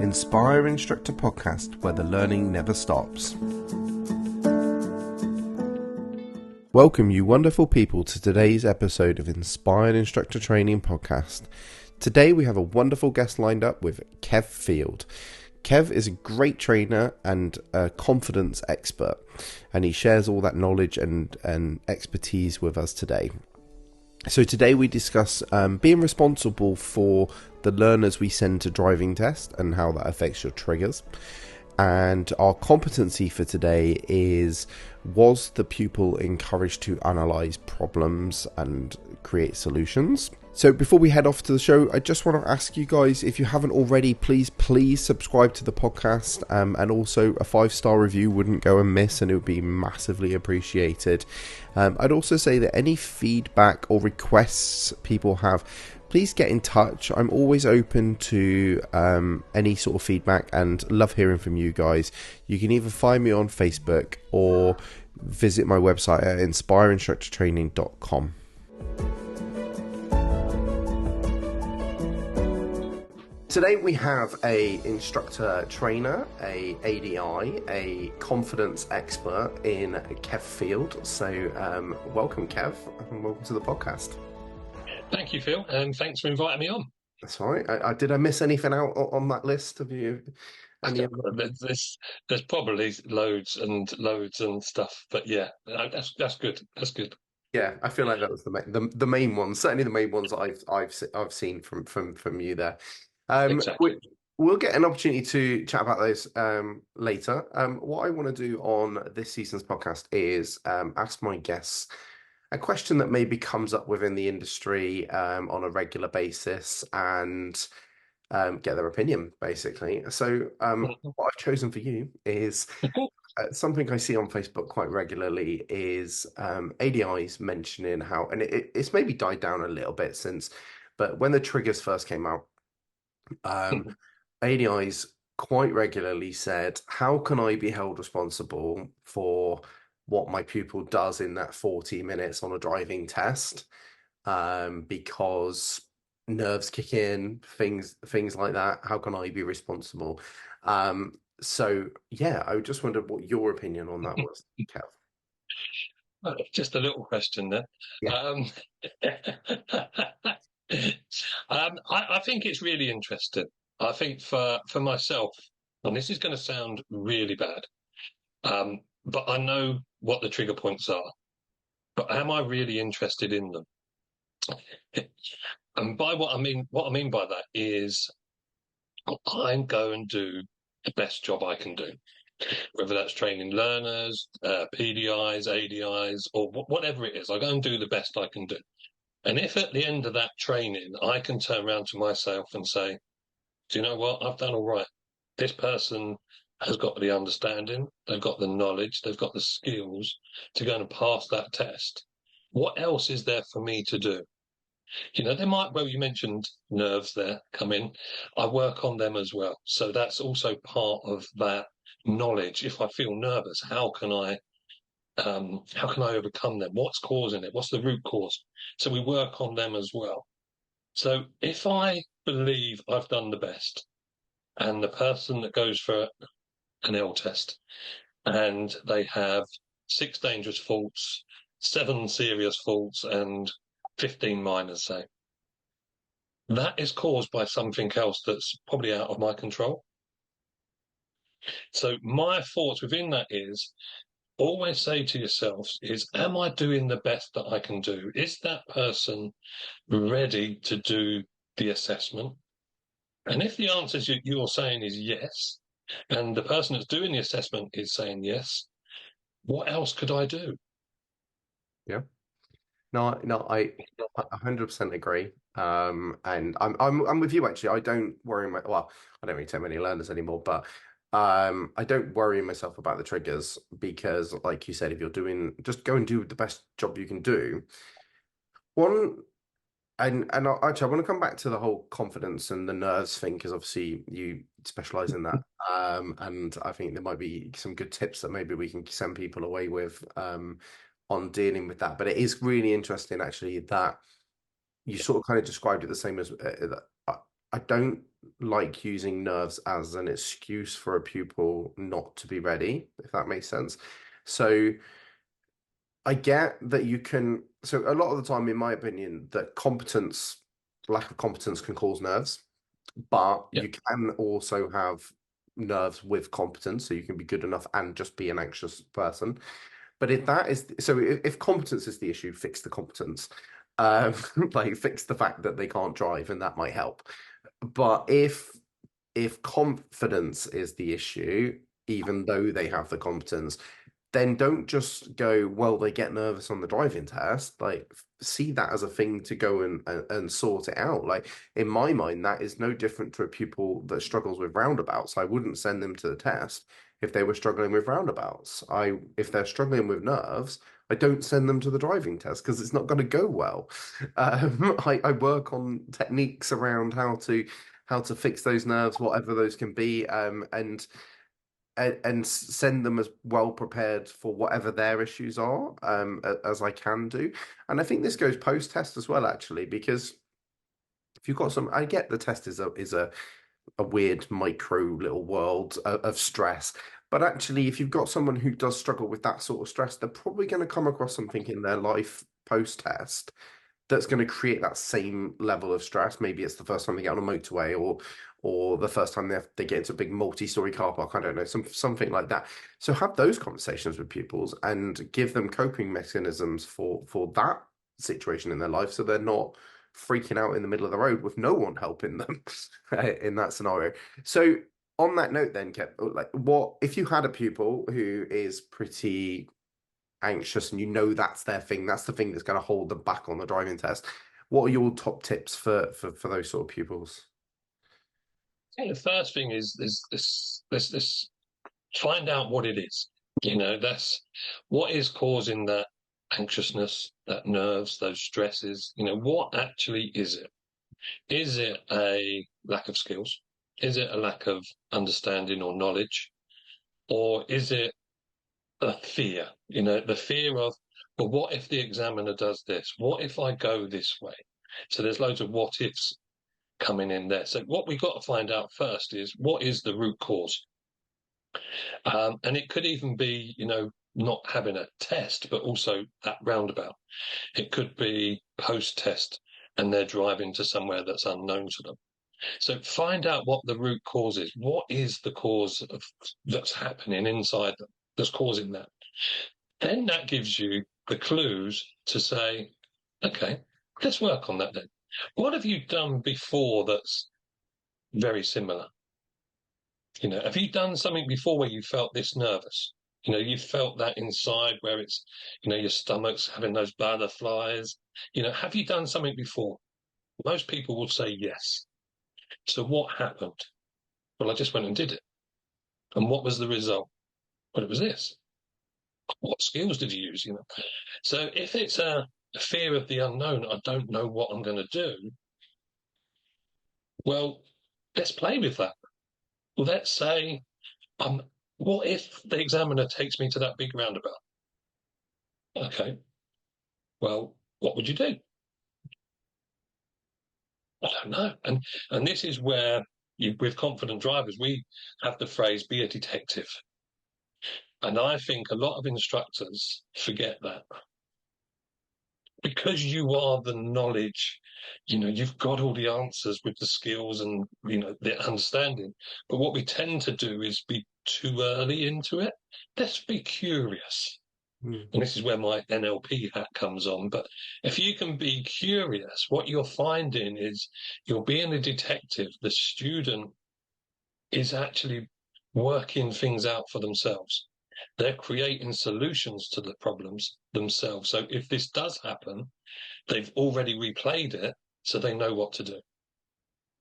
Inspire Instructor Podcast, where the learning never stops. Welcome, you wonderful people, to today's episode of Inspire Instructor Training Podcast. Today we have a wonderful guest lined up with Kev Field. Kev is a great trainer and a confidence expert, and he shares all that knowledge and expertise with us today. So today we discuss being responsible for the learners we send to driving test and how that affects your triggers. And our competency for today is, was the pupil encouraged to analyse problems and create solutions? So before we head off to the show, I just want to ask you guys, if you haven't already, please subscribe to the podcast, and also a 5-star review wouldn't go amiss and it would be massively appreciated. I'd also say that any feedback or requests people have, please get in touch. I'm always open to any sort of feedback and love hearing from you guys. You can either find me on Facebook or visit my website at inspireinstructortraining.com. Today we have a instructor trainer, a ADI, a confidence expert in Kev Field. So welcome, Kev, and welcome to the podcast. Thank you, Phil, and thanks for inviting me on. That's all right. Did I miss anything out on that list? Have you? There's probably loads and stuff, but yeah, that's good. That's good. Yeah, I feel like that was the main ones. Certainly the main ones that I've seen from you there. Exactly. We'll get an opportunity to chat about those later. What I want to do on this season's podcast is ask my guests a question that maybe comes up within the industry on a regular basis and get their opinion, basically. So what I've chosen for you is something I see on Facebook quite regularly is ADIs mentioning how, and it's maybe died down a little bit since, but when the triggers first came out, ADIs quite regularly said, how can I be held responsible for what my pupil does in that 40 minutes on a driving test? Because nerves kick in, things like that. How can I be responsible? So yeah, I just wondered what your opinion on that was, Kev. Just a little question there. Yeah. I think it's really interesting. I think for myself, and this is going to sound really bad, but I know what the trigger points are. But am I really interested in them? And by what I mean by that is, I'm going to do the best job I can do, whether that's training learners, PDIs, ADIs, or whatever it is. I go and do the best I can do. And if at the end of that training, I can turn around to myself and say, do you know what? I've done all right. This person has got the understanding, they've got the knowledge, they've got the skills to go and pass that test. What else is there for me to do? You know, you mentioned nerves there come in. I work on them as well. So that's also part of that knowledge. If I feel nervous, how can I overcome them? What's causing it? What's the root cause? So we work on them as well. So if I believe I've done the best, and the person that goes for an L test and they have 6 dangerous faults, 7 serious faults, and 15 minors, say, that is caused by something else that's probably out of my control. So my thoughts within that is, always say to yourselves is, am I doing the best that I can do? Is that person ready to do the assessment? And if the answer you're saying is yes, and the person that's doing the assessment is saying yes, what else could I do? Yeah. No, I 100% agree. And I'm with you actually. I don't worry I don't really take many learners anymore, but I don't worry myself about the triggers because, like you said, if you're doing, just go and do the best job you can do. Actually, I want to come back to the whole confidence and the nerves thing because obviously you specialize in that. And I think there might be some good tips that maybe we can send people away with on dealing with that. But it is really interesting actually that you sort of kind of described it the same as I don't like using nerves as an excuse for a pupil not to be ready, if that makes sense. So I get that you can, so a lot of the time, in my opinion, that lack of competence can cause nerves, but Yeah. you can also have nerves with competence, so you can be good enough and just be an anxious person. But if that is so, if competence is the issue, fix the competence. Um, like fix the fact that they can't drive, and that might help. But if confidence is the issue, even though they have the competence, then don't just go, well, they get nervous on the driving test. Like, see that as a thing to go and sort it out. Like, in my mind, that is no different to a pupil that struggles with roundabouts. I wouldn't send them to the test if they were struggling with roundabouts. If they're struggling with nerves, I don't send them to the driving test because it's not going to go well. I work on techniques around how to fix those nerves, whatever those can be, and send them as well prepared for whatever their issues are, as I can do. And I think this goes post test as well, actually, because if you've got I get the test is a weird micro little world of stress. But actually, if you've got someone who does struggle with that sort of stress, they're probably going to come across something in their life post test that's going to create that same level of stress. Maybe it's the first time they get on a motorway, or the first time they get into a big multi-story car park. I don't know, something like that. So have those conversations with pupils and give them coping mechanisms for that situation in their life, so they're not freaking out in the middle of the road with no one helping them in that scenario. So on that note, then, Kev, like, what if you had a pupil who is pretty anxious and you know that's their thing, that's the thing that's going to hold them back on the driving test? What are your top tips for those sort of pupils? The first thing is this find out what it is. That's what is causing that anxiousness, that nerves, those stresses. What actually is it? Is it a lack of skills? Is it a lack of understanding or knowledge? Or is it a fear? The fear of, well, what if the examiner does this? What if I go this way? So there's loads of what ifs coming in there. So what we've got to find out first is what is the root cause? And it could even be, not having a test, but also that roundabout. It could be post-test and they're driving to somewhere that's unknown to them. So find out what the root cause is. What is the cause that's happening inside them that's causing that? Then that gives you the clues to say, okay, let's work on that then. What have you done before that's very similar? Have you done something before where you felt this nervous? You felt that inside where it's, your stomach's having those butterflies. Have you done something before? Most people will say yes. So what happened? Well, I just went and did it. And what was the result? Well, it was this. What skills did you use? So if it's a fear of the unknown, I don't know what I'm going to do. Well, let's play with that. Well, let's say, what if the examiner takes me to that big roundabout? Okay, well, what would you do? I don't know. And this is where with confident drivers, we have the phrase "be a detective," and I think a lot of instructors forget that because you are the knowledge. You've got all the answers with the skills and the understanding. But what we tend to do is be too early into it. Let's be curious. Mm. And this is where my NLP hat comes on. But if you can be curious, what you're finding is you're being a detective. The student is actually working things out for themselves. They're creating solutions to the problems themselves. So if this does happen, they've already replayed it, so they know what to do.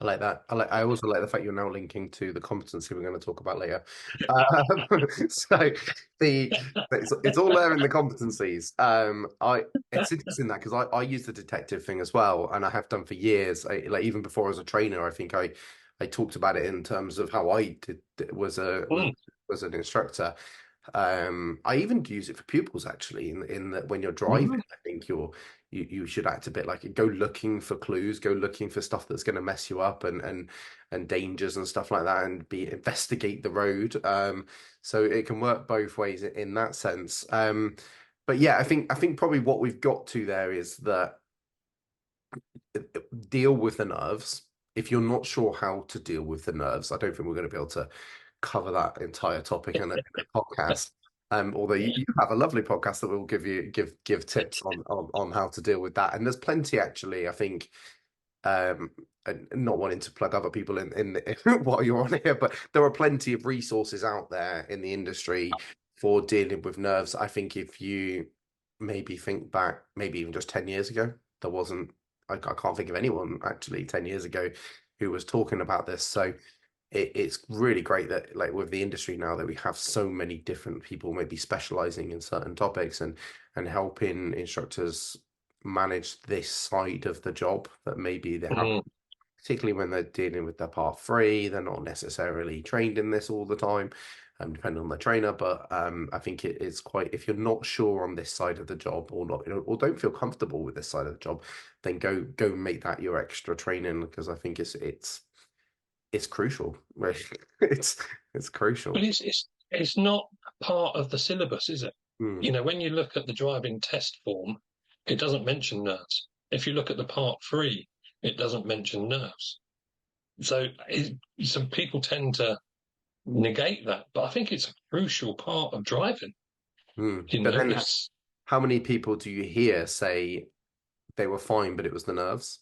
I like that. I also like the fact you're now linking to the competency we're going to talk about later. So it's all there in the competencies. It's interesting that because I use the detective thing as well, and I have done for years. Like even before I was a trainer, I think I talked about it in terms of how I did was Mm. was an instructor. I even use it for pupils actually. In that when you're driving, Mm. I think you should act a bit like go looking for clues, go looking for stuff that's going to mess you up and dangers and stuff like that, and be investigate the road. So it can work both ways in that sense. But yeah, I think probably what we've got to there is that deal with the nerves. If you're not sure how to deal with the nerves, I don't think we're going to be able to cover that entire topic in a podcast. Although you have a lovely podcast that will give tips on how to deal with that, and there's plenty actually. I think and not wanting to plug other people while you're on here, but there are plenty of resources out there in the industry for dealing with nerves. I think if you maybe think back, maybe even just 10 years ago, there wasn't, I can't think of anyone actually 10 years ago who was talking about this. So it's really great that like with the industry now that we have so many different people maybe specializing in certain topics and helping instructors manage this side of the job that maybe they have, Mm. particularly when they're dealing with their part three, they're not necessarily trained in this all the time, depending on the trainer. But I think it's quite, if you're not sure on this side of the job or not, or don't feel comfortable with this side of the job, then go make that your extra training because I think it's crucial. Really. It's But crucial. it's not part of the syllabus, is it? Mm, You know, when you look at the driving test form, it doesn't mention nerves. If you look at the part three, it doesn't mention nerves. So, some people tend to negate that, but I think it's a crucial part of driving. mm. You But know, then it's how many people do you hear say they were fine, but it was the nerves?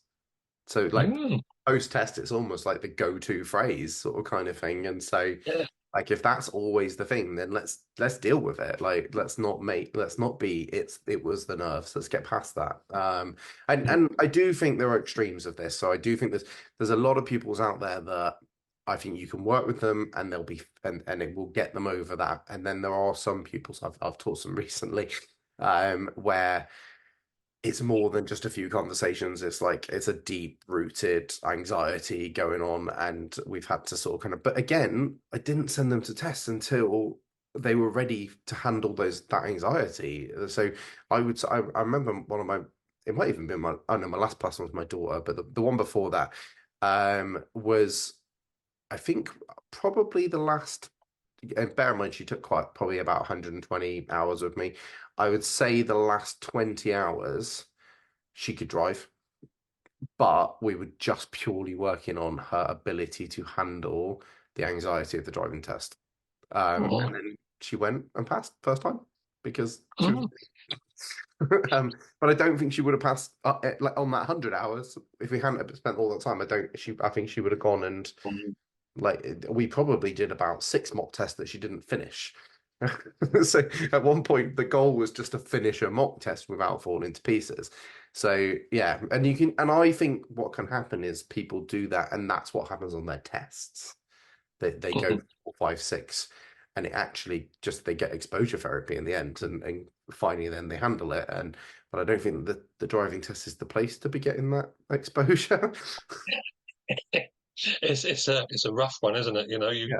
So like mm, post test, it's almost like the go-to phrase sort of kind of thing. And so yeah, like if that's always the thing, then let's deal with it. Like let's not be it was the nerves. Let's get past that. And I do think there are extremes of this. So I do think there's a lot of pupils out there that I think you can work with them and they'll be and it will get them over that. And then there are some pupils I've taught some recently, where it's more than just a few conversations. It's like it's a deep rooted anxiety going on, and we've had to sort of kind of. But again, I didn't send them to tests until they were ready to handle that anxiety. So I remember one of my it might even be my oh no my last person was my daughter, but the one before that was I think probably the last. And bear in mind, she took quite probably about 120 hours with me. I would say the last 20 hours she could drive, but we were just purely working on her ability to handle the anxiety of the driving test. mm, And then she went and passed first time because she was. mm, But I don't think she would have passed like on that 100 hours if we hadn't spent all that time. I don't. I think she would have gone and mm. like we probably did about six mock tests that she didn't finish. So at one point the goal was just to finish a mock test without falling to pieces. So yeah, and you can and I think what can happen is people do that and that's what happens on their tests. They go Mhm. 4, 5, 6 and it actually just they get exposure therapy in the end and finally then they handle it. And but I don't think that the driving test is the place to be getting that exposure. It's a rough one, isn't it? You know, Yeah.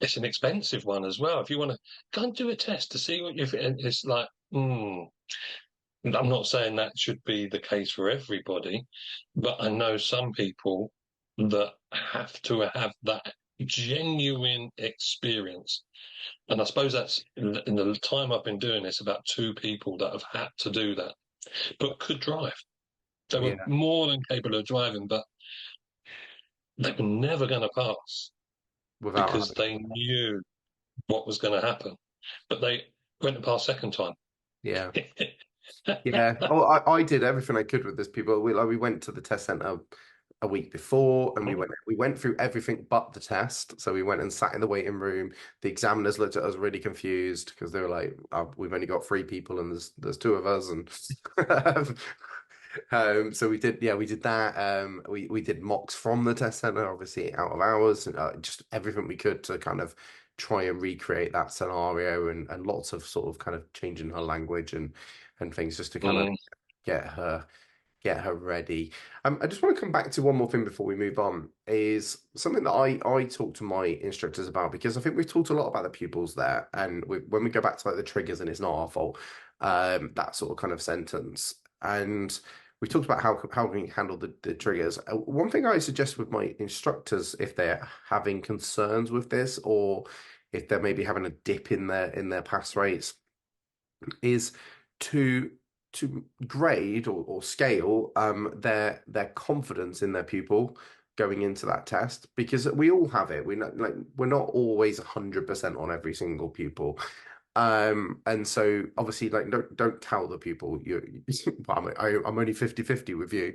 it's an expensive one as well. If you want to go and do a test to see what you've, it's like, I'm not saying that should be the case for everybody, but I know some people that have to have that genuine experience. And I suppose that's in the time I've been doing this, about two people that have had to do that, but could drive. They were Yeah. more than capable of driving, but they were never going to pass Without because having they knew what was going to happen. But they went to pass second time. yeah. Yeah. Oh, I did everything I could with this people. We went to the test center a week before and we went through everything but the test. So we went and sat in the waiting room. The examiners looked at us really confused because they were like, we've only got three people and there's two of us and so we did that. We did mocks from the test center, obviously out of hours, and just everything we could to kind of try and recreate that scenario, and lots of sort of kind of changing her language and things just to kind of Mm, get her. get her ready. I just want to come back to one more thing before we move on, is something that I talk to my instructors about, because I think we've talked a lot about the pupils there, and when we go back to like the triggers and it's not our fault, that sort of kind of sentence, and we talked about how we handle the triggers. One thing I suggest with my instructors, if they're having concerns with this, or if they're maybe having a dip in their pass rates, is to grade or scale their confidence in their pupil going into that test, because we all have it. We're not always 100% on every single pupil. And so obviously, like, don't tell the people well, I'm only 50-50 with you.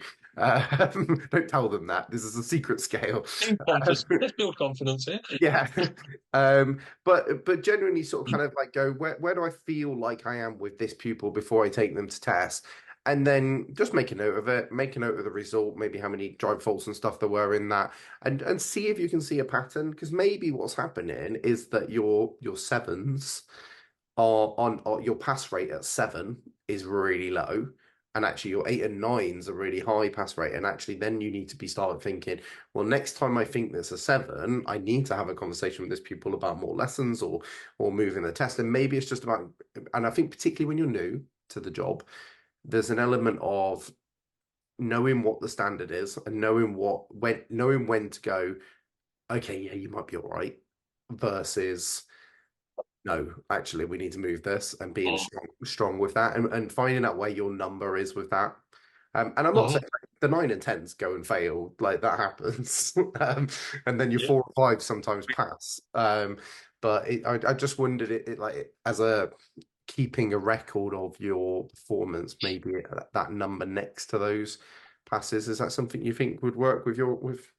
Don't tell them that. This is a secret scale. Confidence. Let's build confidence here. Yeah. But genuinely sort of kind of like go, where do I feel like I am with this pupil before I take them to test? And then just make a note of it, make a note of the result, maybe how many drive faults and stuff there were in that, and see if you can see a pattern. Because maybe what's happening is that your sevens are on, or your pass rate at 7 is really low, and actually your 8 and 9s are really high pass rate. And actually, then you need to be start thinking, well, next time I think there's a 7, I need to have a conversation with this pupil about more lessons or moving the test. And maybe it's just about, and I think particularly when you're new to the job, there's an element of knowing what the standard is and knowing when to go, okay, yeah, you might be all right, versus no, actually, we need to move this, and being Mm. strong with that, and finding out where your number is with that. And I'm not Mhm. saying like, the 9 and 10s go and fail, like that happens, and then your Yeah. 4 or 5 sometimes pass. But I just wondered like as a keeping a record of your performance, maybe that number next to those passes, is that something you think would work with your with?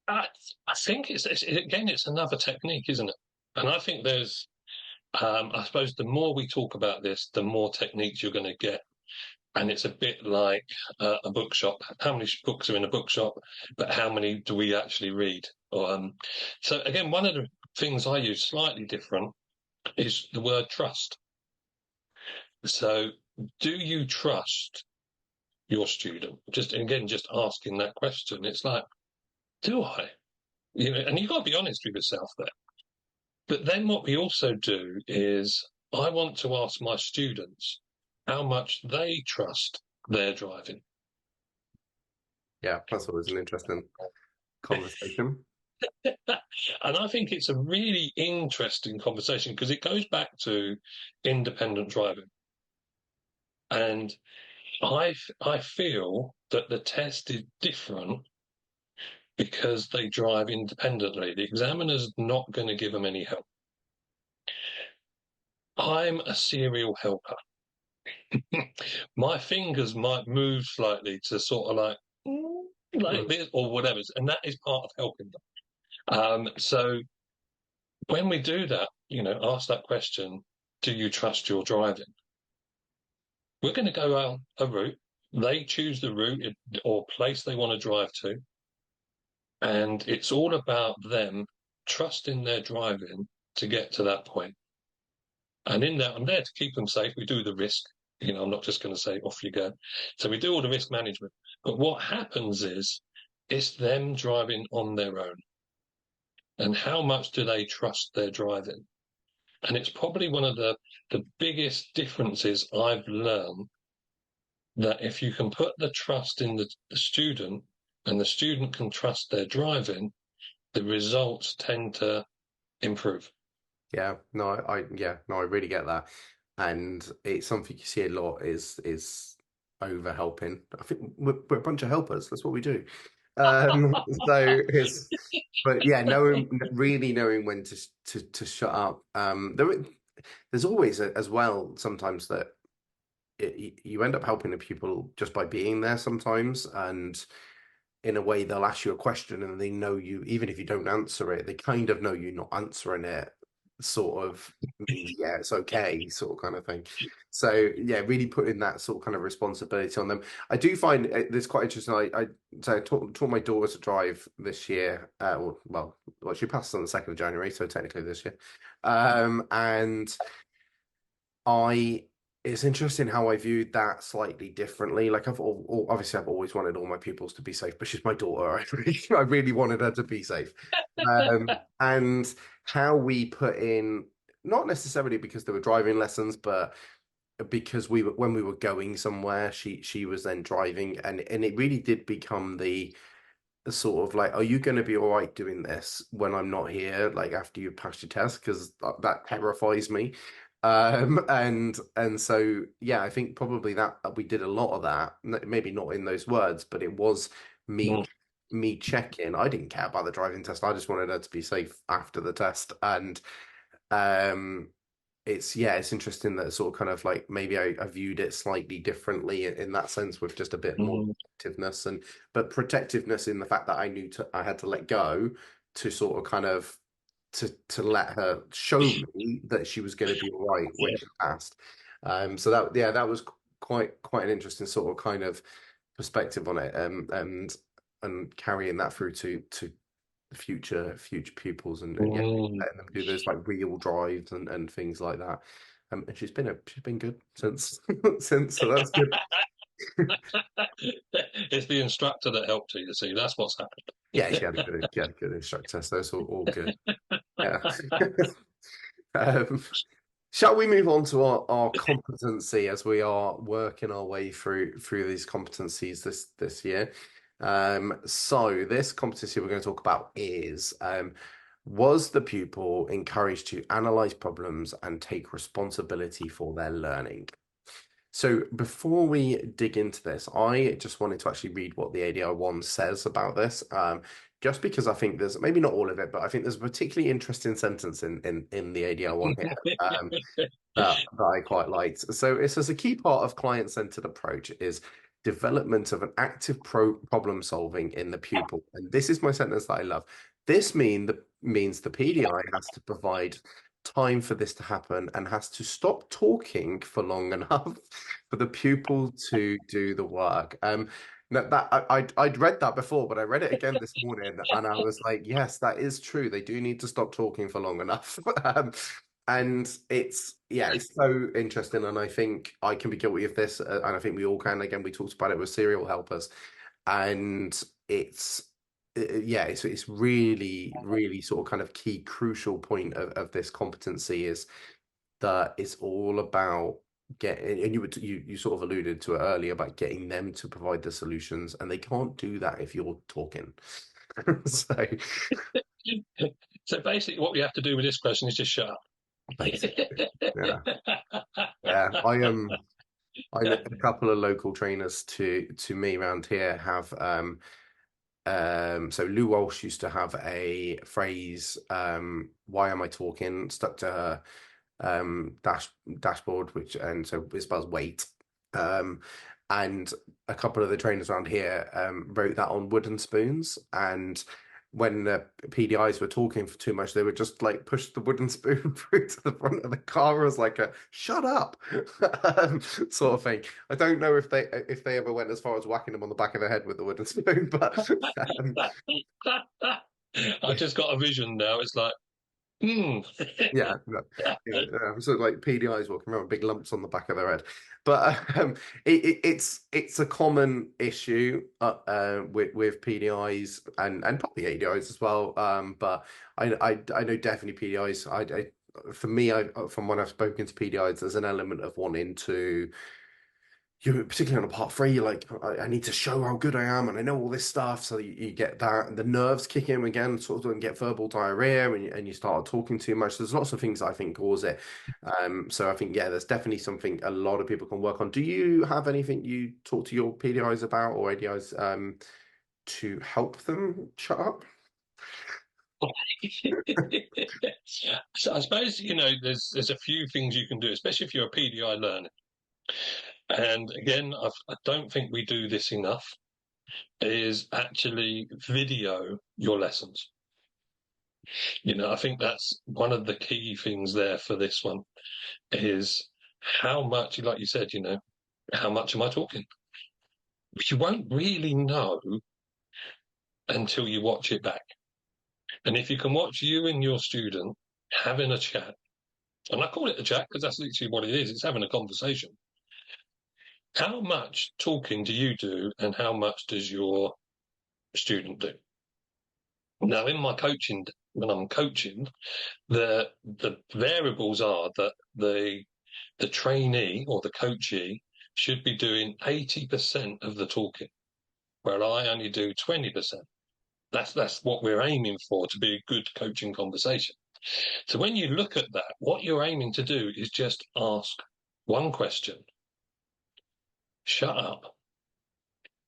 I, I think again, it's another technique, isn't it? And I think I suppose the more we talk about this, the more techniques you're going to get. And it's a bit like a bookshop. How many books are in a bookshop, but how many do we actually read? So again, one of the things I use slightly different is the word trust. So do you trust your student? Just asking that question. It's like, do I? And you've got to be honest with yourself there. But then what we also do is I want to ask my students how much they trust their driving. Yeah, that's always an interesting conversation. And I think it's a really interesting conversation because it goes back to independent driving. And I feel that the test is different because they drive independently. The examiner's not going to give them any help. I'm a serial helper. My fingers might move slightly to sort of like Mm. this or whatever, and that is part of helping them. So when we do that, ask that question: do you trust your driving? We're going to go out a route. They choose the route or place they want to drive to, and it's all about them trusting their driving to get to that point. And in that, I'm there to keep them safe. We do the risk. I'm not just going to say off you go. So we do all the risk management. But what happens is it's them driving on their own. And how much do they trust their driving? And it's probably one of the biggest differences I've learned, that if you can put the trust in the student and the student can trust their driving, the results tend to improve. Yeah, no, yeah, no, I really get that, and it's something you see a lot is over helping. I think we're a bunch of helpers. That's what we do. So it's, but yeah, really knowing when to shut up. There's always as well sometimes that you end up helping the people just by being there sometimes, and in a way they'll ask you a question and they know you, even if you don't answer it, they kind of know you're not answering it, sort of means yeah, it's okay, sort of kind of thing. So yeah, really putting that sort of kind of responsibility on them. I do find this quite interesting. So I taught my daughter to drive this year, well, she passed on the 2nd of January, so technically this year. And I It's interesting how I viewed that slightly differently. Like obviously I've always wanted all my pupils to be safe, but she's my daughter. I really wanted her to be safe. And how we put in, not necessarily because there were driving lessons, but because we were when we were going somewhere, she was then driving, and it really did become the sort of like, are you going to be all right doing this when I'm not here, like after you pass your test? Because that terrifies me. And so yeah, I think probably that we did a lot of that. Maybe not in those words, but it was me Mm. me checking. I didn't care about the driving test. I just wanted her to be safe after the test. And um it's yeah, it's interesting that sort of kind of like maybe I viewed it slightly differently in that sense with just a bit more Mm. protectiveness and but protectiveness in the fact that I had to let go to sort of kind of to let her show me that she was going to be all right when Yeah. she passed. So that yeah, that was quite an interesting sort of kind of perspective on it, and carrying that through to future pupils and yeah, Mm. letting them do those like real drives and things like that. And she's been good since since, so that's good. It's the instructor that helped you, you see. That's what's Yeah, happened. she had a good instructor, so it's all good. Yeah. um, shall we move on to our competency as we are working our way through these competencies this year? So this competency we're going to talk about is was the pupil encouraged to analyze problems and take responsibility for their learning? So before we dig into this, I just wanted to actually read what the ADI1 says about this, just because I think there's maybe not all of it, but I think there's a particularly interesting sentence in the ADI1 here. That I quite liked. So it says a key part of client-centered approach is development of an active problem solving in the pupil. And this is my sentence that I love. This means the PDI has to provide time for this to happen and has to stop talking for long enough for the pupil to do the work. I'd read that before, but I read it again this morning, and I was like, yes, that is true. They do need to stop talking for long enough. And it's yeah, it's so interesting, and I think I can be guilty of this, and I think we all can. Again, we talked about it with serial helpers, and yeah, it's really sort of kind of key crucial point of this competency is that it's all about getting, and you sort of alluded to it earlier about getting them to provide the solutions, and they can't do that if you're talking. So So basically, what we have to do with this question is just shut up. basically, yeah, yeah. I know a couple of local trainers to me around here have so Lou Walsh used to have a phrase, why am I talking, stuck to her dashboard, which and so it spells wait. Um and a couple of the trainers around here wrote that on wooden spoons, and when the PDIs were talking for too much, they would just like push the wooden spoon through to the front of the car as like a shut up sort of thing. I don't know if they ever went as far as whacking them on the back of the head with the wooden spoon, but I just got a vision now. It's like, hmm. yeah, so like PDIs walking around with big lumps on the back of their head, but it's a common issue with PDIs and probably ADIs as well. But I know definitely PDIs. For me, I from when I've spoken to PDIs, there's an element of wanting to you particularly on a part three, you're like, I need to show how good I am, and I know all this stuff. So you get that, and the nerves kick in again, sort of, and get verbal diarrhea, and you start talking too much. There's lots of things that I think cause it. So I think yeah, there's definitely something a lot of people can work on. Do you have anything you talk to your PDIs about or ADIs to help them shut up? So I suppose there's a few things you can do, especially if you're a PDI learner. And again, I don't think we do this enough. Is actually video your lessons. I think that's one of the key things there for this one is how much, like you said, how much am I talking? Which you won't really know until you watch it back. And if you can watch you and your student having a chat, And I call it a chat because that's literally what it is. It's having a conversation. How much talking do you do, and how much does your student do? Now, in my coaching, when I'm coaching, the variables are that the trainee or the coachee should be doing 80% of the talking, where I only do 20%. That's what we're aiming for, to be a good coaching conversation. So when you look at that, what you're aiming to do is just ask one question, shut up,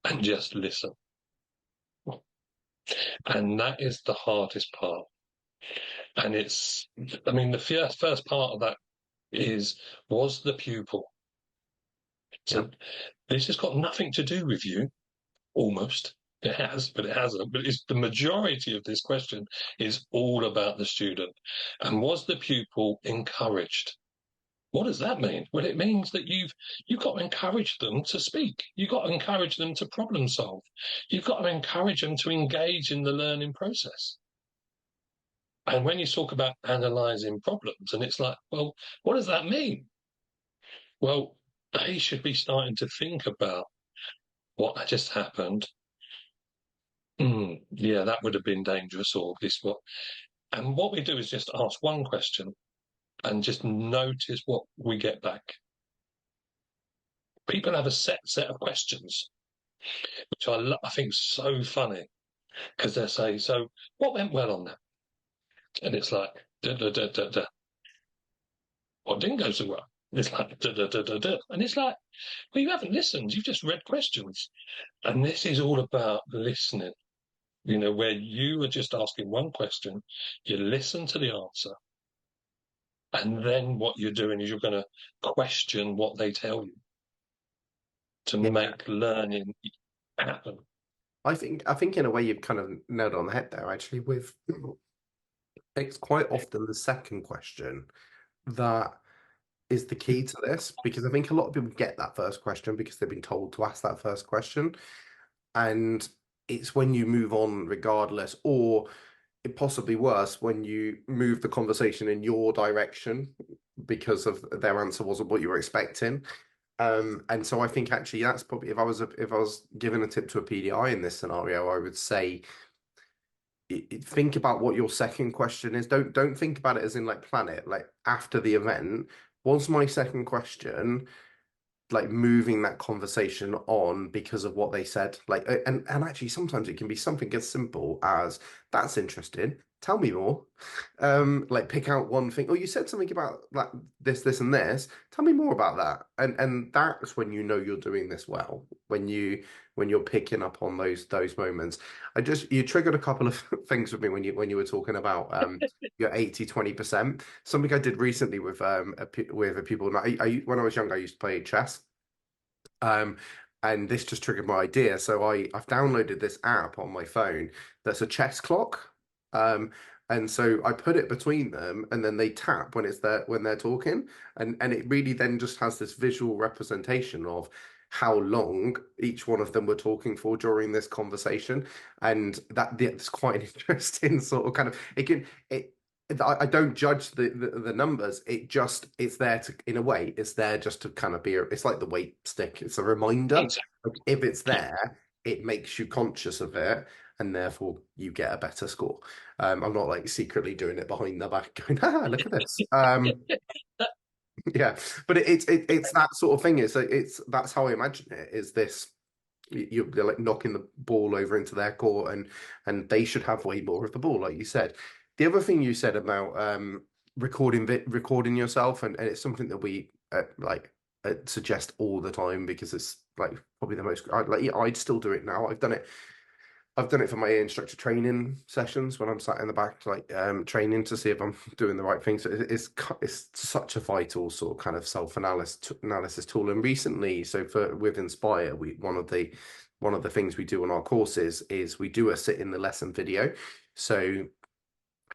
and just listen. And that is the hardest part. And the first part of that is, was the pupil. So Yeah. this has got nothing to do with you, almost. It has, but it hasn't. But it's the majority of this question is all about the student. And was the pupil encouraged? What does that mean? Well, it means that you've got to encourage them to speak. You've got to encourage them to problem solve. You've got to encourage them to engage in the learning process. And when you talk about analysing problems, and it's like, well, what does that mean? Well, they should be starting to think about what just happened. Yeah, that would have been dangerous, or this what. And what we do is just ask one question and just notice what we get back. People have a set of questions, which I think is so funny, because they say, so what went well on that? And it's like, da, da, da, da, da. What didn't go so well? It's like, da, da, da, da, da. And it's like, well, you haven't listened. You've just read questions. And this is all about listening, where you are just asking one question, you listen to the answer, and then what you're doing is you're going to question what they tell you to Yeah. make learning happen. I think in a way you've kind of nailed it on the head there, actually, with it's quite often the second question that is the key to this, because I think a lot of people get that first question because they've been told to ask that first question. And it's when you move on regardless, or it possibly worse, when you move the conversation in your direction because of their answer wasn't what you were expecting. And so I think actually that's probably, if I was giving a tip to a PDI in this scenario, I would say think about what your second question is. Don't think about it as in like plan it like after the event. Was my second question like moving that conversation on because of what they said? Like, and actually sometimes it can be something as simple as, that's interesting, tell me more. Like pick out one thing. Oh, you said something about like this and this, tell me more about that. And that's when you know you're doing this well, when you're picking up on those moments. You triggered a couple of things with me when you were talking about your 80-20%. Something I did recently with with a pupil. When I was young, I used to play chess. Um, and this just triggered my idea. So I've downloaded this app on my phone that's a chess clock. Um, and so I put it between them, and then they tap when they're talking, and it really then just has this visual representation of how long each one of them were talking for during this conversation. And that's quite an interesting sort of kind of, I don't judge the numbers. It's there to, in a way, it's there just to kind of it's like the weight stick. It's a reminder. Exactly. Like, if it's there, it makes you conscious of it, and therefore you get a better score. I'm not like secretly doing it behind the back, going, "Ah, look at this." Yeah, but it's that sort of thing. That's how I imagine it. Is this you're like knocking the ball over into their court, and they should have way more of the ball, like you said. The other thing you said about recording yourself, and it's something that we suggest all the time, because it's like probably the most like, yeah, I'd still do it now. I've done it for my instructor training sessions when I'm sat in the back, like training to see if I'm doing the right thing. So it's such a vital sort of kind of self analysis tool. And recently, so for with Inspire, one of the things we do on our courses is we do a sit in the lesson video. So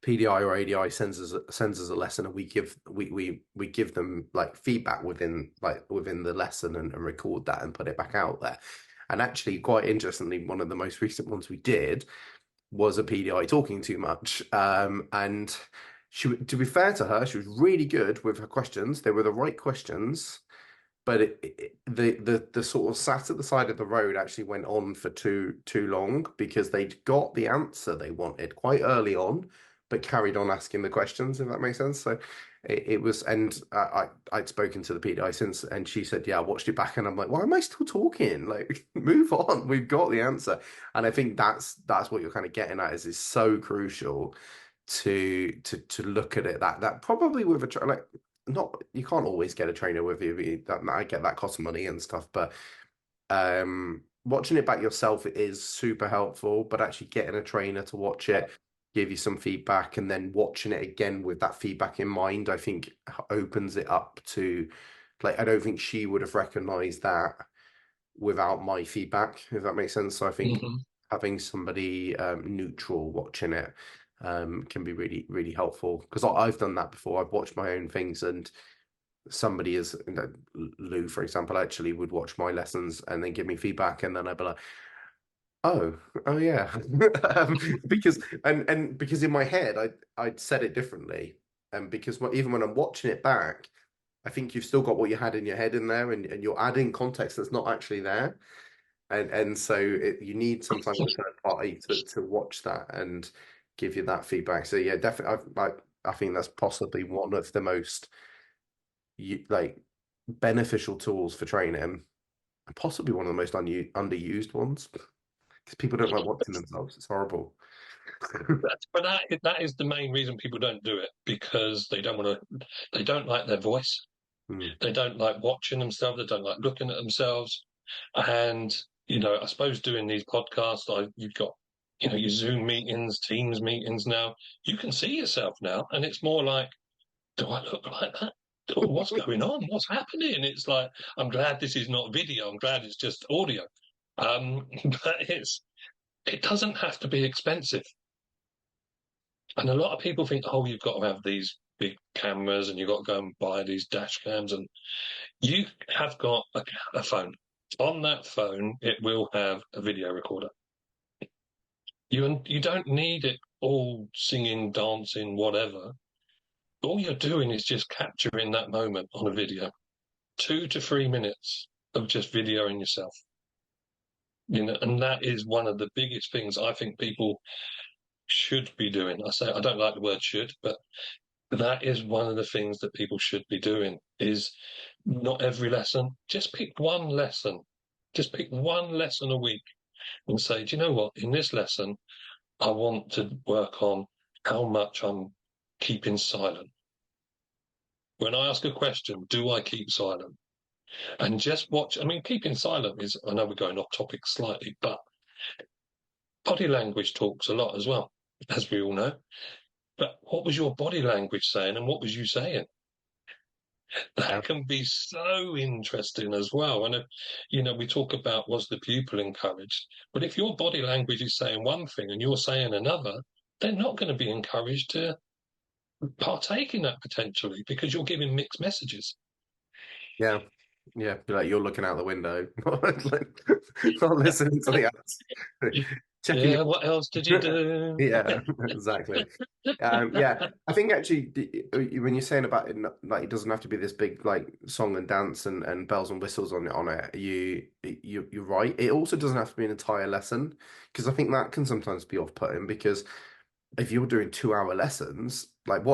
PDI or ADI sends us a lesson, and we give them like feedback within the lesson, and record that and put it back out there. And actually, quite interestingly, one of the most recent ones we did was a PDI talking too much. And To be fair to her, she was really good with her questions. They were the right questions, but the sort of sat at the side of the road actually went on for too long because they'd got the answer they wanted quite early on, but carried on asking the questions, if that makes sense. So it was, and I'd spoken to the PDI since, and she said, "Yeah, I watched it back," and I'm like, "Why am I still talking? Like, move on. We've got the answer." And I think that's what you're kind of getting at is so crucial to look at it that probably with like not you can't always get a trainer with you. That I get that costs money and stuff, but watching it back yourself is super helpful. But actually getting a trainer to watch it, give you some feedback, and then watching it again with that feedback in mind, I think opens it up to like I don't think she would have recognized that without my feedback, if that makes sense. So I think Hmm. having somebody neutral watching it can be really, really helpful because I've done that before. I've watched my own things and somebody is, Lou, for example, actually would watch my lessons and then give me feedback, and then I'd be like, oh yeah, because and because in my head I'd said it differently, and because even when I'm watching it back, I think you've still got what you had in your head in there, and you're adding context that's not actually there. And so you need sometimes a third party to watch that and give you that feedback. So yeah, definitely, I think that's possibly one of the most like beneficial tools for training, and possibly one of the most underused ones because people don't like watching themselves. It's horrible. But that is the main reason people don't do it because they don't want to. They don't like their voice. Hmm. They don't like watching themselves. They don't like looking at themselves. And I suppose doing these podcasts, you've got your Zoom meetings, Teams meetings now. You can see yourself now, and it's more like, do I look like that? What's going on? What's happening? It's like I'm glad this is not video. I'm glad it's just audio. But it doesn't have to be expensive. And a lot of people think, oh, you've got to have these big cameras and you've got to go and buy these dash cams. And you have got a phone. On that phone, it will have a video recorder. You don't need it all singing, dancing, whatever. All you're doing is just capturing that moment on a video. 2 to 3 minutes of just videoing yourself. And that is one of the biggest things I think people should be doing. I don't like the word should, but that is one of the things that people should be doing is not every lesson, just pick one lesson. Just pick one lesson a week and say, do you know what? In this lesson, I want to work on how much I'm keeping silent. When I ask a question, do I keep silent? And just watch. I mean, keeping silent is, I know we're going off topic slightly, but body language talks a lot as well, as we all know. But what was your body language saying and what was you saying? Yeah. That can be so interesting as well. And, we talk about was the pupil encouraged? But if your body language is saying one thing and you're saying another, they're not going to be encouraged to partake in that potentially because you're giving mixed messages. Yeah. Yeah. Be like you're looking out the window, not listening to the answer, checking Yeah, what else did you your. do? Yeah, exactly. Yeah, I think actually when you're saying about it, like it doesn't have to be this big like song and dance and bells and whistles on it. You're right. It also doesn't have to be an entire lesson because I think that can sometimes be off-putting because if you're doing 2 hour lessons, like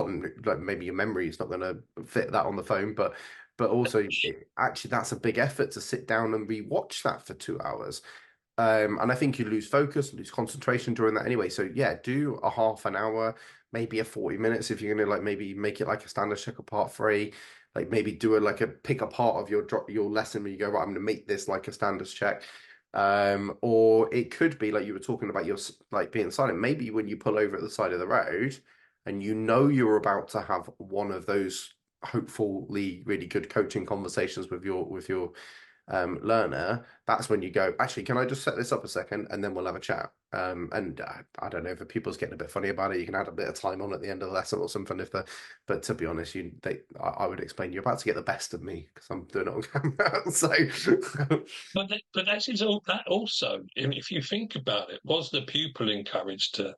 maybe your memory is not going to fit that on the phone, but also actually that's a big effort to sit down and rewatch that for 2 hours. And I think you lose focus, lose concentration during that anyway. So yeah, do a half an hour, maybe a 40 minutes if you're gonna like maybe make it like a standard check of part three. Like maybe do a like a pick a part of your lesson where you go, right, I'm gonna make this like a standards check. Or it could be like you were talking about your like being silent. Maybe when you pull over at the side of the road and you know you're about to have one of those hopefully really good coaching conversations with your learner, that's when you go, actually, can I just set this up a second and then we'll have a chat? And I don't know if the pupil's getting a bit funny about it. You can add a bit of time on at the end of the lesson or something. But to be honest, I would explain you're about to get the best of me because I'm doing it on camera. So, But that is all that also, if you think about it, was the pupil encouraged to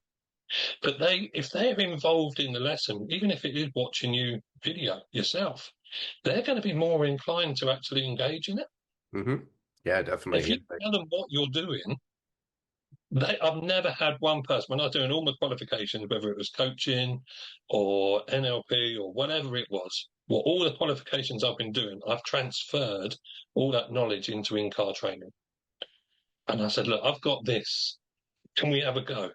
But if they're involved in the lesson, even if it is watching you video yourself, they're going to be more inclined to actually engage in it. Mm-hmm. Yeah, If definitely. you tell them what you're doing, I've never had one person, when I was doing all my qualifications, whether it was coaching or NLP or whatever it was, well, all the qualifications I've been doing, I've transferred all that knowledge into in-car training. And I said, look, I've got this. Can we have a go?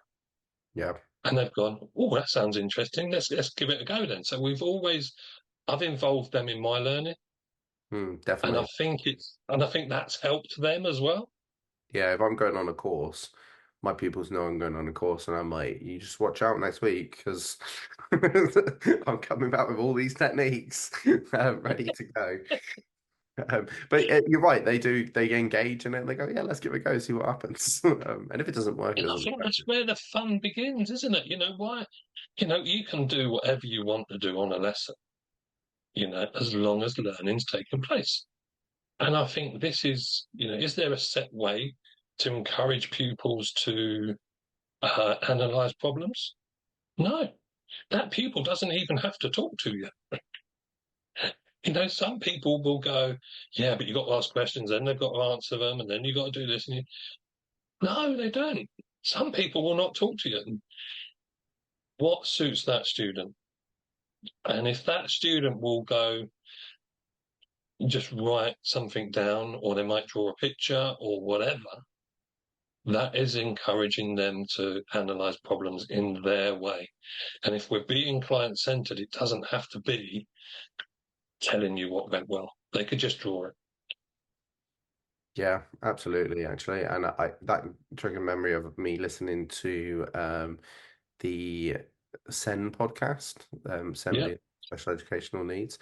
Yeah. And they've gone, oh, that sounds interesting. Let's give it a go then. So I've involved them in my learning, and Definitely. I think that's helped them as well. Yeah, if I'm going on a course, my pupils know I'm going on a course, and I'm like, you just watch out next week because I'm coming back with all these techniques ready to go. But you're right, they do, they engage in it and they go, yeah, let's give it a go, see what happens. And if it doesn't work, it And I doesn't think work. that's where the fun begins, isn't it? Why? You can do whatever you want to do on a lesson, as long as learning's taking place. And I think is there a set way to encourage pupils to analyze problems? No, that pupil doesn't even have to talk to you. Some people will go, yeah, but you've got to ask questions, then they've got to answer them, and then you've got to do this. No, they don't. Some people will not talk to you. What suits that student? And if that student will go, just write something down, or they might draw a picture or whatever, that is encouraging them to analyze problems in their way. And if we're being client centered, it doesn't have to be telling you what went well. They could just draw it. Yeah, absolutely, actually. And that triggered a memory of me listening to the SEN podcast, Yeah. SEN Special Educational Needs,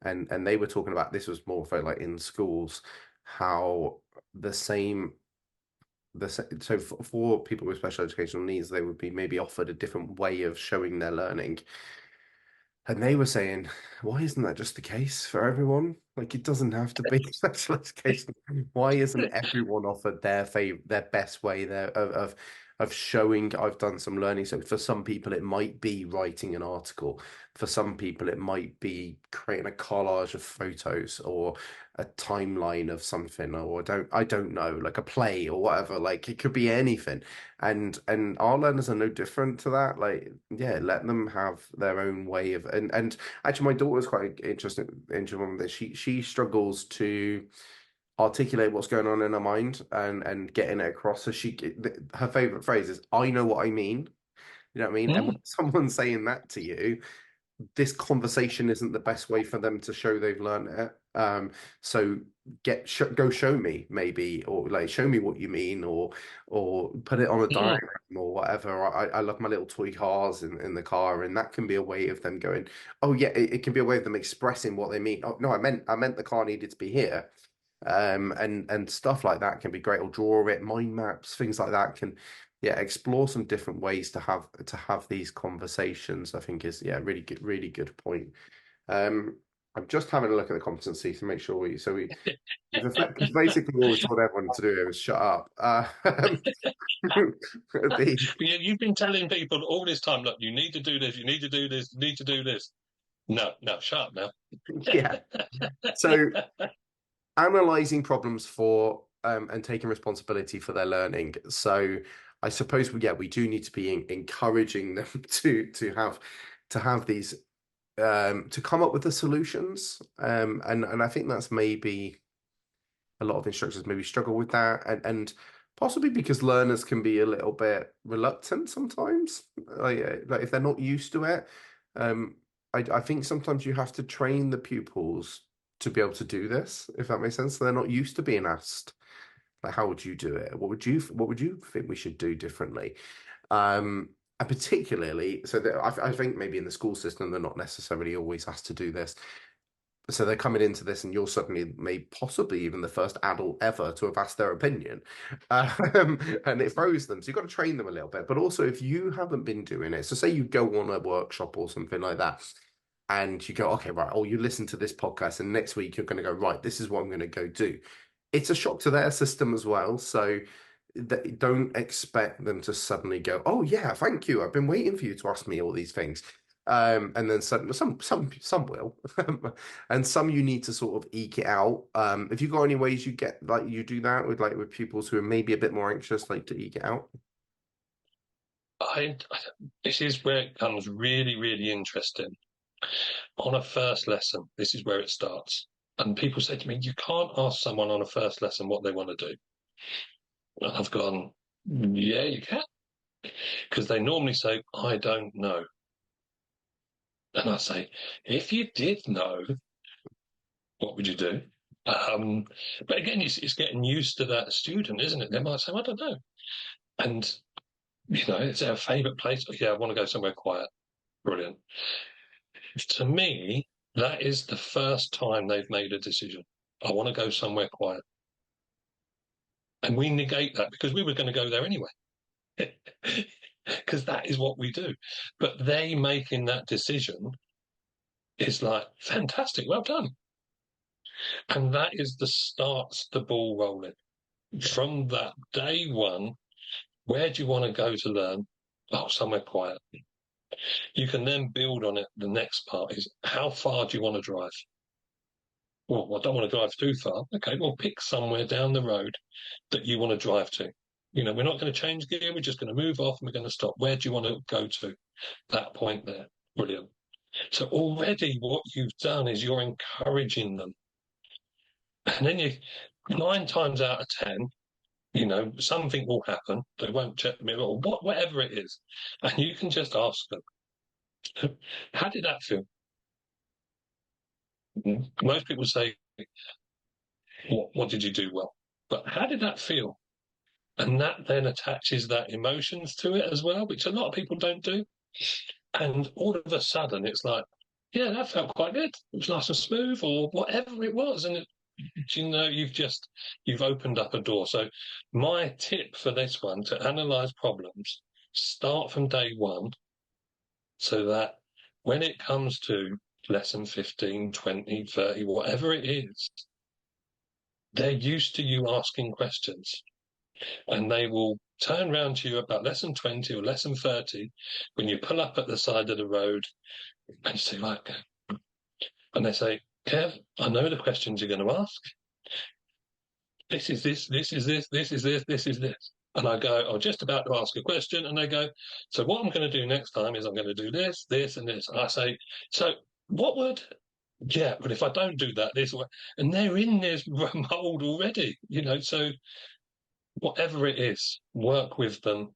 and they were talking about this was more for like in schools, how the same so for people with special educational needs, they would be maybe offered a different way of showing their learning. And they were saying, why isn't that just the case for everyone? Like it doesn't have to be special education. Why isn't everyone offered their best way of showing I've done some learning? So for some people it might be writing an article. For some people it might be creating a collage of photos or a timeline of something, or I don't know, like a play or whatever. Like it could be anything. And our learners are no different to that. Like, yeah, let them have their own way of and actually my daughter's quite interested in this. She struggles to articulate what's going on in her mind and getting it across. So her favorite phrase is, I know what I mean. You know what I mean? And when Mm. someone's saying that to you, this conversation isn't the best way for them to show they've learned it. So go show me maybe, or like show me what you mean, or put it on a Mm. diagram or whatever. I love my little toy cars in the car, and that can be a way of them going, oh yeah, it can be a way of them expressing what they mean. Oh no, I meant the car needed to be here. And stuff like that can be great. Or draw it, mind maps, things like that can, yeah, explore some different ways to have these conversations. I think is, yeah, really good point. I'm just having a look at the competency to make sure we've because basically what we told everyone to do here is shut up. The You've been telling people all this time, look, you need to do this, you need to do this, you need to do this. No, no, shut up now. yeah. So analyzing problems for and taking responsibility for their learning. So I suppose yeah, we do need to be encouraging them to have these to come up with the solutions. And I think that's maybe a lot of instructors maybe struggle with that, and possibly because learners can be a little bit reluctant sometimes, like if they're not used to it. Um, I think sometimes you have to train the pupils to be able to do this, if that makes sense. So they're not used to being asked, like, how would you do it? What would you think we should do differently? And particularly, so that I think maybe in the school system, they're not necessarily always asked to do this. So they're coming into this, and you're suddenly maybe possibly even the first adult ever to have asked their opinion, and it throws them. So you've got to train them a little bit. But also, if you haven't been doing it, so say you go on a workshop or something like that, and you go, okay, right, or you listen to this podcast, and next week you're going to go, right, this is what I'm going to go do. It's a shock to their system as well. So don't expect them to suddenly go, "Oh yeah, thank you. I've been waiting for you to ask me all these things." And then some will, and some you need to sort of eke it out. If you got any ways you get like you do that with with pupils who are maybe a bit more anxious, like to eke it out? I this is where it becomes really, really interesting. On a first lesson, this is where it starts. And people say to me, you can't ask someone on a first lesson what they want to do. And I've gone, yeah, you can. Because they normally say, I don't know. And I say, if you did know, what would you do? Um, but again, it's getting used to that student, isn't it? They might say, I don't know. And, it's their favourite place. Oh, yeah, I want to go somewhere quiet. Brilliant. To me, that is the first time they've made a decision. I want to go somewhere quiet. And we negate that because we were going to go there anyway. Because that is what we do. But they making that decision is like, fantastic, well done. And that is starts the ball rolling. From that day one, where do you want to go to learn? Oh, somewhere quiet. You can then build on it. The next part is how far do you want to drive? Well, I don't want to drive too far. Okay, well, pick somewhere down the road that you want to drive to. We're not going to change gear. We're just going to move off and we're going to stop. Where do you want to go to? That point there. Brilliant. So already what you've done is you're encouraging them. And then 9 times out of 10, something will happen. They won't check the mirror or whatever it is. And you can just ask them, how did that feel? Most people say, what did you do well? But how did that feel? And that then attaches that emotions to it as well, which a lot of people don't do. And all of a sudden, it's like, yeah, that felt quite good. It was nice and smooth, or whatever it was. And you've opened up a door. So my tip for this one to analyze problems, start from day one, so that when it comes to lesson 15, 20, 30, whatever it is, they're used to you asking questions. And they will turn around to you about lesson 20 or lesson 30 when you pull up at the side of the road and you say, right, and they say, Kev, I know the questions you're going to ask. This is this, this is this, this is this, this is this. And I go, I'm just about to ask a question. And they go, so what I'm going to do next time is I'm going to do this, this, and this. And I say, so what would, yeah, but if I don't do that, this, and they're in this mold already, so whatever it is, work with them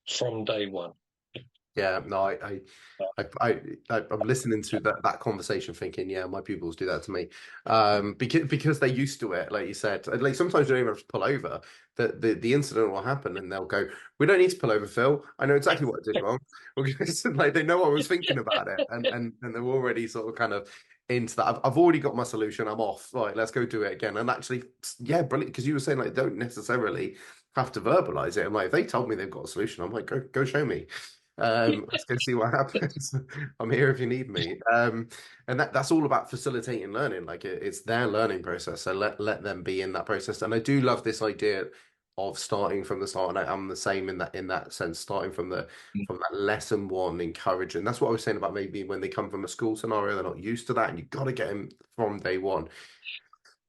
from day one. Yeah, no, I'm listening to that conversation, thinking, yeah, my pupils do that to me, because they're used to it, like you said. Like sometimes you don't even have to pull over. The incident will happen, and they'll go, "We don't need to pull over, Phil. I know exactly what I did wrong." Like they know I was thinking about it, and they're already sort of kind of into that. I've already got my solution. I'm off. Right, let's go do it again. And actually, yeah, brilliant. Because you were saying like don't necessarily have to verbalize it. And like if they told me they've got a solution, I'm like, go show me. Let's go see what happens. I'm here if you need me. And that's all about facilitating learning. Like it's their learning process. So let them be in that process. And I do love this idea of starting from the start. And I'm the same in that sense, starting from that lesson one, encouraging. That's what I was saying about maybe when they come from a school scenario, they're not used to that, and you've got to get them from day one.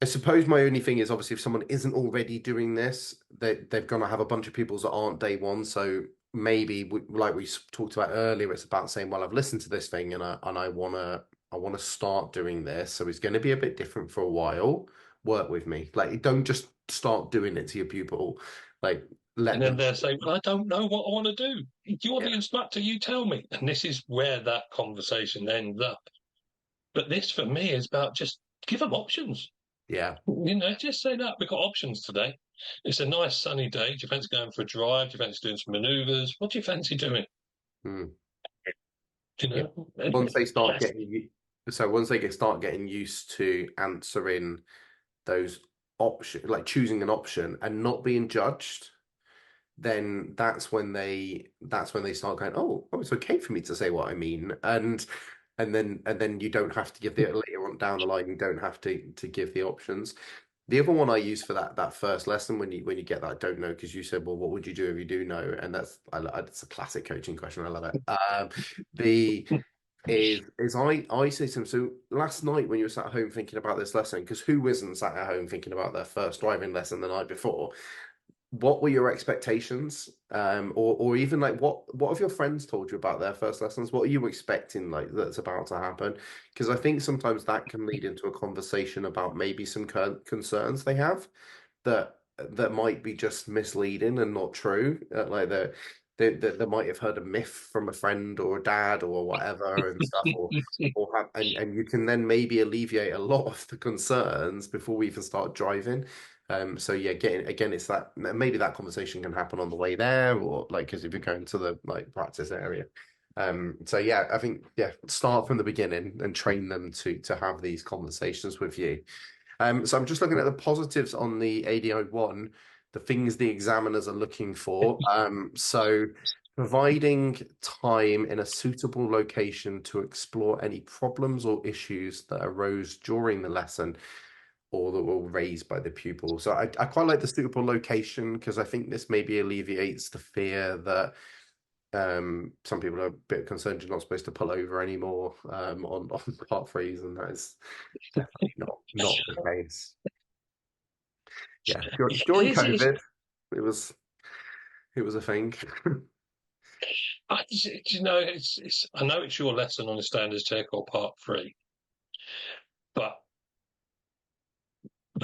I suppose my only thing is obviously if someone isn't already doing this, they're going to have a bunch of pupils that aren't day one. So maybe like we talked about earlier, it's about saying, well, I've listened to this thing and I want to start doing this. So it's going to be a bit different for a while. Work with me. Like don't just start doing it to your pupil. Like And let then them. they're saying, well, I don't know what I want to do. You're Yeah. the instructor, you tell me. And this is where that conversation ends up. But this for me is about just give them options. Yeah. Just say that we've got options today. It's a nice sunny day. Do you fancy going for a drive? Do you fancy doing some maneuvers? What do you fancy doing? Mm. You Yeah. know, Once they start getting so once they start getting used to answering those options, like choosing an option and not being judged, then that's when they start going, oh, it's okay for me to say what I mean, and then you don't have to give the later on down the line, you don't have to give the options. The other one I use for that first lesson when you get that don't know, because you said, well, what would you do if you do know? And it's a classic coaching question. I love it. The is I say to them, so last night when you were sat at home thinking about this lesson, because who isn't sat at home thinking about their first driving lesson the night before? What were your expectations? Or even like what have your friends told you about their first lessons? What are you expecting like that's about to happen? Because I think sometimes that can lead into a conversation about maybe some concerns they have that might be just misleading and not true. Like they might have heard a myth from a friend or a dad or whatever and stuff, and you can then maybe alleviate a lot of the concerns before we even start driving. So yeah, getting again, it's that maybe that conversation can happen on the way there, or like because if you're going to the like practice area. So yeah, I think yeah, start from the beginning and train them to have these conversations with you. So I'm just looking at the positives on the ADI one, the things the examiners are looking for. So providing time in a suitable location to explore any problems or issues that arose during the lesson or that were raised by the pupil. So I quite like the suitable location because I think this maybe alleviates the fear that some people are a bit concerned you're not supposed to pull over anymore on part threes, and that is definitely not the case. Yeah, during It is. COVID, it was it was a thing. I know it's your lesson on the standards check or part three, but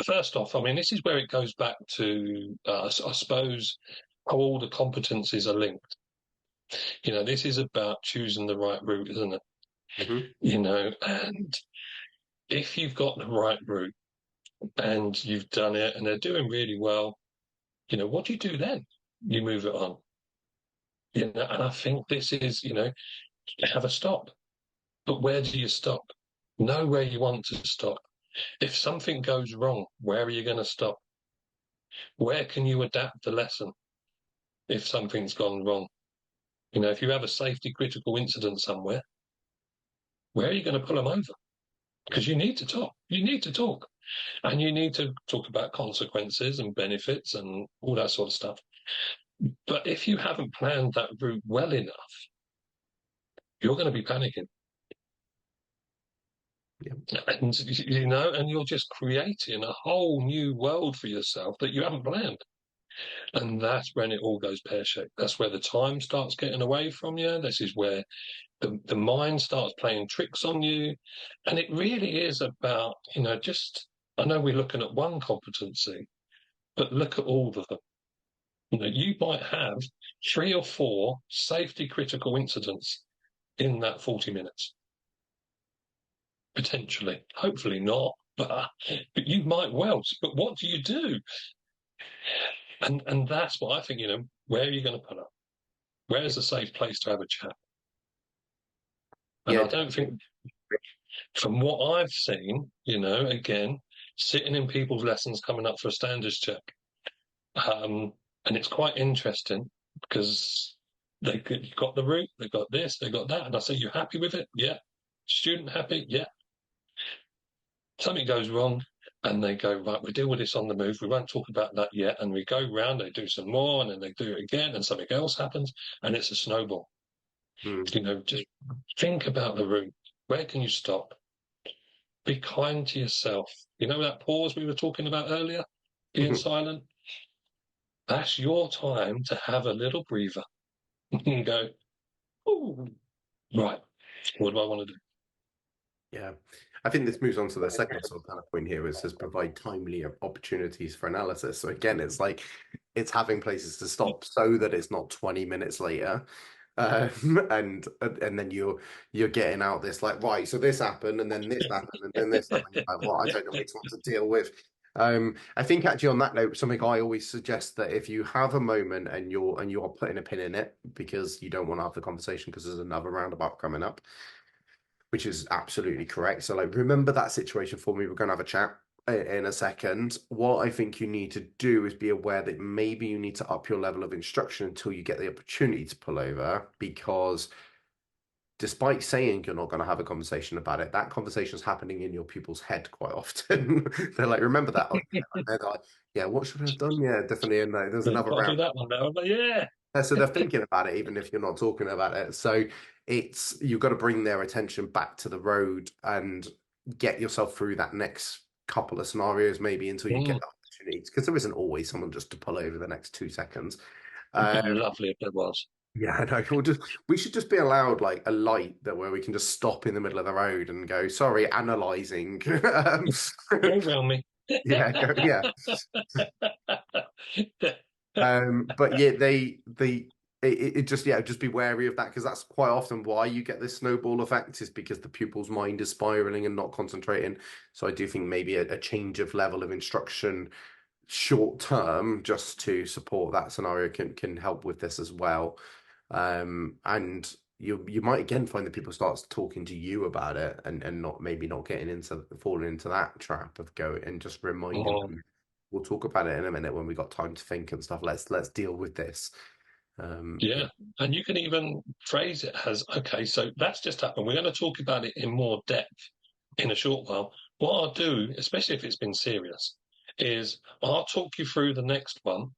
first off, I mean, this is where it goes back to, I suppose, how all the competencies are linked. This is about choosing the right route, isn't it? Hmm. And if you've got the right route and you've done it and they're doing really well, what do you do then? You move it on. And I think this is, have a stop. But where do you stop? Know where you want to stop. If something goes wrong, where are you going to stop? Where can you adapt the lesson if something's gone wrong? If you have a safety critical incident somewhere, where are you going to pull them over? Yeah. Because you need to talk. You need to talk. And you need to talk about consequences and benefits and all that sort of stuff. But if you haven't planned that route well enough, you're going to be panicking. Yeah. And you're just creating a whole new world for yourself that you haven't planned. And that's when it all goes pear-shaped. That's where the time starts getting away from you. This is where the mind starts playing tricks on you. And it really is about, I know we're looking at one competency, but look at all of them. You might have 3 or 4 safety critical incidents in that 40 minutes. Potentially. Hopefully not, but you might well. But what do you do? And that's what I think, where are you going to put up? Yeah. Where's a safe place to have a chat? And Yeah. I don't think, from what I've seen, again, sitting in people's lessons coming up for a standards check, and it's quite interesting because you've got the route, they've got this, they've got that, and I say, you happy with it? Yeah. Student happy? Yeah. Something goes wrong, and they go, right, we'll deal with this on the move. We won't talk about that yet. And we go round, they do some more, and then they do it again, and something else happens, and it's a snowball. Mm. Just think about the route. Where can you stop? Be kind to yourself. That pause we were talking about earlier, being silent? That's your time to have a little breather and go, oh, right, what do I want to do? Yeah, I think this moves on to the second sort of kind of point here is says provide timely opportunities for analysis. So again, it's like it's having places to stop so that it's not 20 minutes later. And then you're getting out this like right, so this happened and then this happened and then this happened. You're like, well, I don't know which one to deal with. I think actually on that note, something I always suggest that if you have a moment and you're putting a pin in it because you don't want to have the conversation because there's another roundabout coming up, which is absolutely correct. So, like, remember that situation for me. We're going to have a chat in a second. What I think you need to do is be aware that maybe you need to up your level of instruction until you get the opportunity to pull over because despite saying you're not going to have a conversation about it, that conversation is happening in your pupil's head quite often. They're like, remember that? Oh, yeah. And they're like, yeah, what should I have done? Yeah, definitely. And there's Yeah, another got to round. do that one now. I'm like, yeah. So they're thinking about it, even if you're not talking about it. So it's you've got to bring their attention back to the road and get yourself through that next couple of scenarios, maybe until you get Mm, the opportunities, because there isn't always someone just to pull over the next 2 seconds. it'd be Um, lovely if there was. yeah, I know. We should just be allowed like a light that where we can just stop in the middle of the road and go, sorry, analyzing. Go round me. Yeah, yeah. But yeah, it just just be wary of that because that's quite often why you get this snowball effect is because the pupil's mind is spiraling and not concentrating. So I do think maybe a change of level of instruction short term just to support that scenario can help with this as well. And you might again find that people start talking to you about it and not maybe not getting into falling into that trap of go and just reminding Oh, them we'll talk about it in a minute when we got time to think and stuff. Let's deal with this. Yeah. yeah. And you can even phrase it as, okay, so that's just happened. We're going to talk about it in more depth in a short while. What I'll do, especially if it's been serious, is I'll talk you through the next one.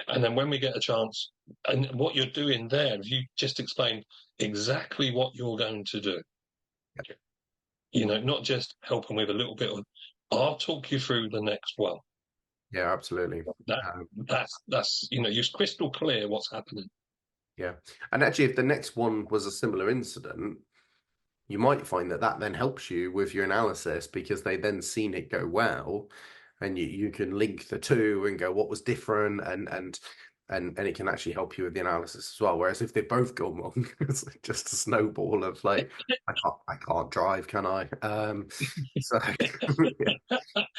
And then when we get a chance, and what you're doing there, if you just explain exactly what you're going to do, not just helping with a little bit of, I'll talk you through the next one. Yeah, absolutely. That Um, that's you're crystal clear what's happening. yeah. And actually, if the next one was a similar incident, you might find that that then helps you with your analysis because they then seen it go well, and you can link the two and go what was different and it can actually help you with the analysis as well. Whereas if they both go wrong, it's like just a snowball of like I can't drive, can I? So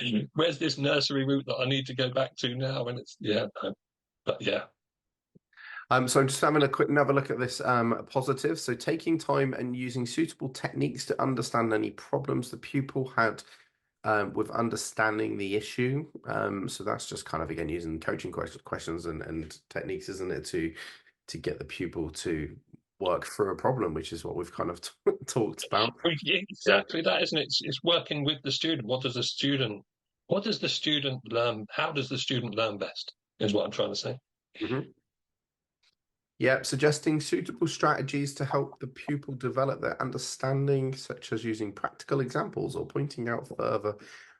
yeah. Where's this nursery route that I need to go back to now? And it's no. But yeah, So I'm just having a quick another look at this positive. So taking time and using suitable techniques to understand any problems the pupil had with understanding the issue. So that's just kind of again using coaching questions and techniques, isn't it, to get the pupil to work through a problem, which is what we've kind of talked about. Yeah. exactly that, isn't it? It's working with the student. What does the student learn? How does the student learn best? Is what I'm trying to say. Mhm. Yeah, suggesting suitable strategies to help the pupil develop their understanding, such as using practical examples or pointing out further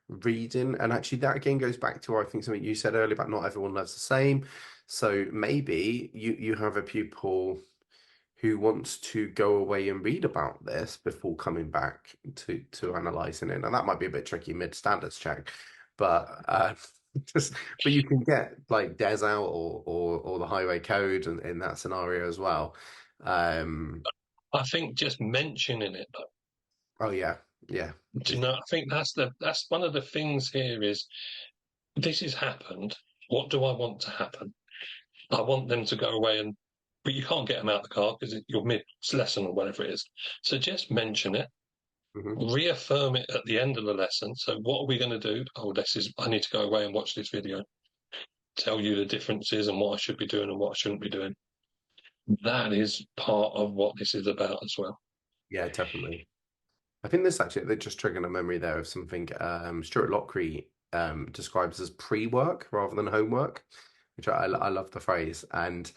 reading. And actually, that again goes back to I think something you said earlier about not everyone learns the same. So maybe you have a pupil who wants to go away and read about this before coming back to analyzing it. Now that might be a bit tricky mid standards check, but just but you can get like Des out or the highway code in that scenario as well. Um, I think just mentioning it, oh yeah, yeah, do you know? I think that's one of the things here is this has happened. What do I want to happen? I want them to go away but you can't get them out of the car because you're mid lesson or whatever it is. So just mention it, hmm reaffirm it at the end of the lesson. So what are we going to do? Oh, I need to go away and watch this video, tell you the differences and what I should be doing and what I shouldn't be doing. That is part of what this is about as well. yeah, definitely. I think this actually they just triggered a memory there of something Stuart Lockery describes as pre-work rather than homework, which I love the phrase and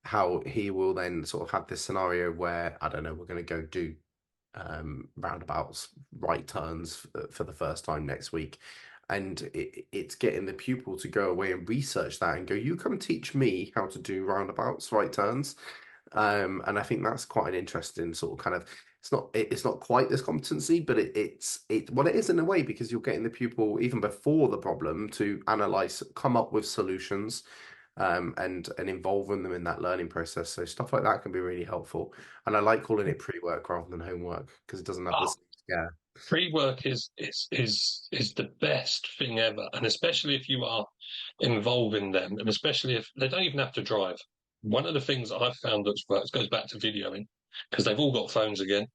how he will then sort of have this scenario where I don't know we're going to go do roundabouts, right turns for the first time next week. And it's getting the pupil to go away and research that and go, you come teach me how to do roundabouts, right turns. And I think that's quite an interesting sort of kind of it's not quite this competency, but it's what it is in a way because you're getting the pupil even before the problem to analyze, come up with solutions, and involving them in that learning process. So stuff like that can be really helpful. And I like calling it pre-work rather than homework because it doesn't have Oh, this. Yeah. free work is the best thing ever, and especially if you are involving them, and especially if they don't even have to drive. One of the things I've found that's works goes back to videoing because they've all got phones again.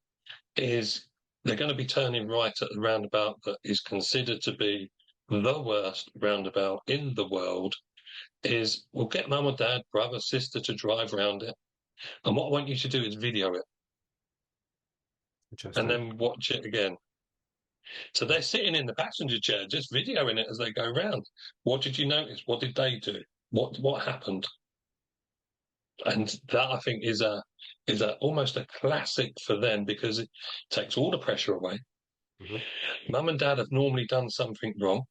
Is they're going to be turning right at the roundabout that is considered to be the worst roundabout in the world. We'll get mum or dad, brother, sister to drive round it, and what I want you to do is video it. and Interesting. then watch it again. So they're sitting in the passenger chair, just videoing it as they go round. What did you notice? What did they do? What happened? And that I think is a almost a classic for them because it takes all the pressure away. Hmm. Mum and dad have normally done something wrong,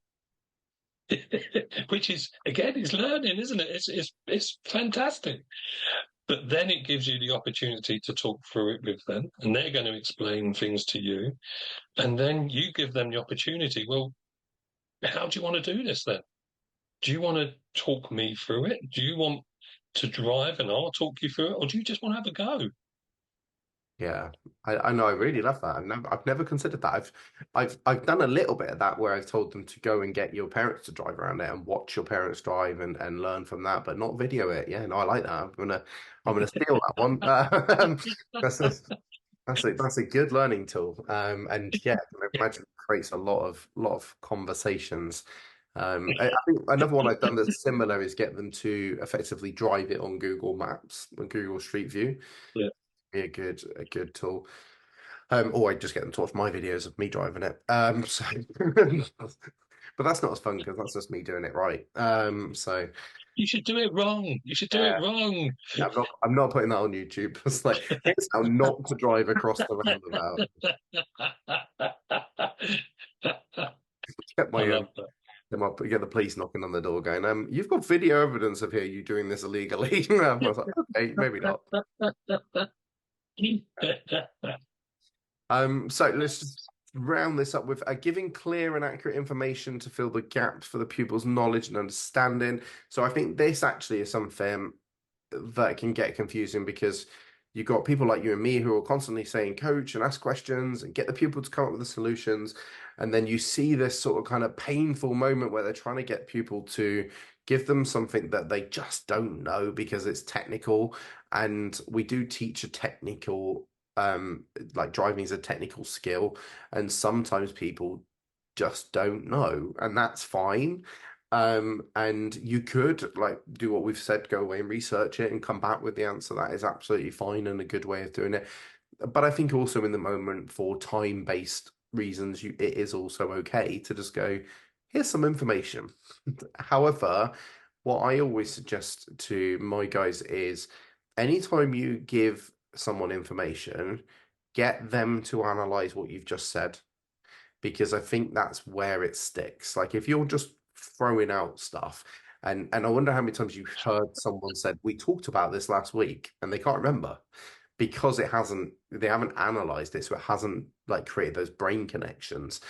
which is again is learning, isn't it? It's fantastic. But then it gives you the opportunity to talk through it with them, and they're going to explain things to you, and then you give them the opportunity. Well, how do you want to do this then? Do you want to talk me through it? Do you want to drive and I'll talk you through it, or do you just want to have a go? Yeah, I know. I really love that. I've never considered that. I've done a little bit of that where I've told them to go and get your parents to drive around it and watch your parents drive and learn from that, but not video it. Yeah, no, I like that. I'm gonna steal that one. That's a, that's a good learning tool. And yeah, I imagine it creates a lot of conversations. I think another one I've done that's similar is get them to effectively drive it on Google Maps, on Google Street View. Yeah. Be a good tool. Or I just get them to watch my videos of me driving it. So, but that's not as fun because that's just me doing it right. So You should do it wrong. You should do it yeah, wrong. I'm not putting that on YouTube. It's like here's how not to drive across the roundabout. Get I my love that. get the police knocking on the door, going, you've got video evidence of here you doing this illegally. I was like, okay, maybe not. So let's just round this up with giving clear and accurate information to fill the gaps for the pupil's knowledge and understanding. So I think this actually is something that can get confusing because you've got people like you and me who are constantly saying coach and ask questions and get the pupil to come up with the solutions. And then you see this sort of kind of painful moment where they're trying to get pupil to give them something that they just don't know because it's technical. And we do teach a technical, like driving is a technical skill, and sometimes people just don't know, and that's fine. And you could like do what we've said, go away and research it and come back with the answer. That is absolutely fine and a good way of doing it. But I think also in the moment for time-based reasons, it is also okay to just go, here's some information. However, what I always suggest to my guys is anytime you give someone information, get them to analyze what you've just said because I think that's where it sticks. Like if you're just throwing out stuff, and I wonder how many times you've heard someone said, "We talked about this last week," and they can't remember because they haven't analyzed it, so it hasn't like created those brain connections.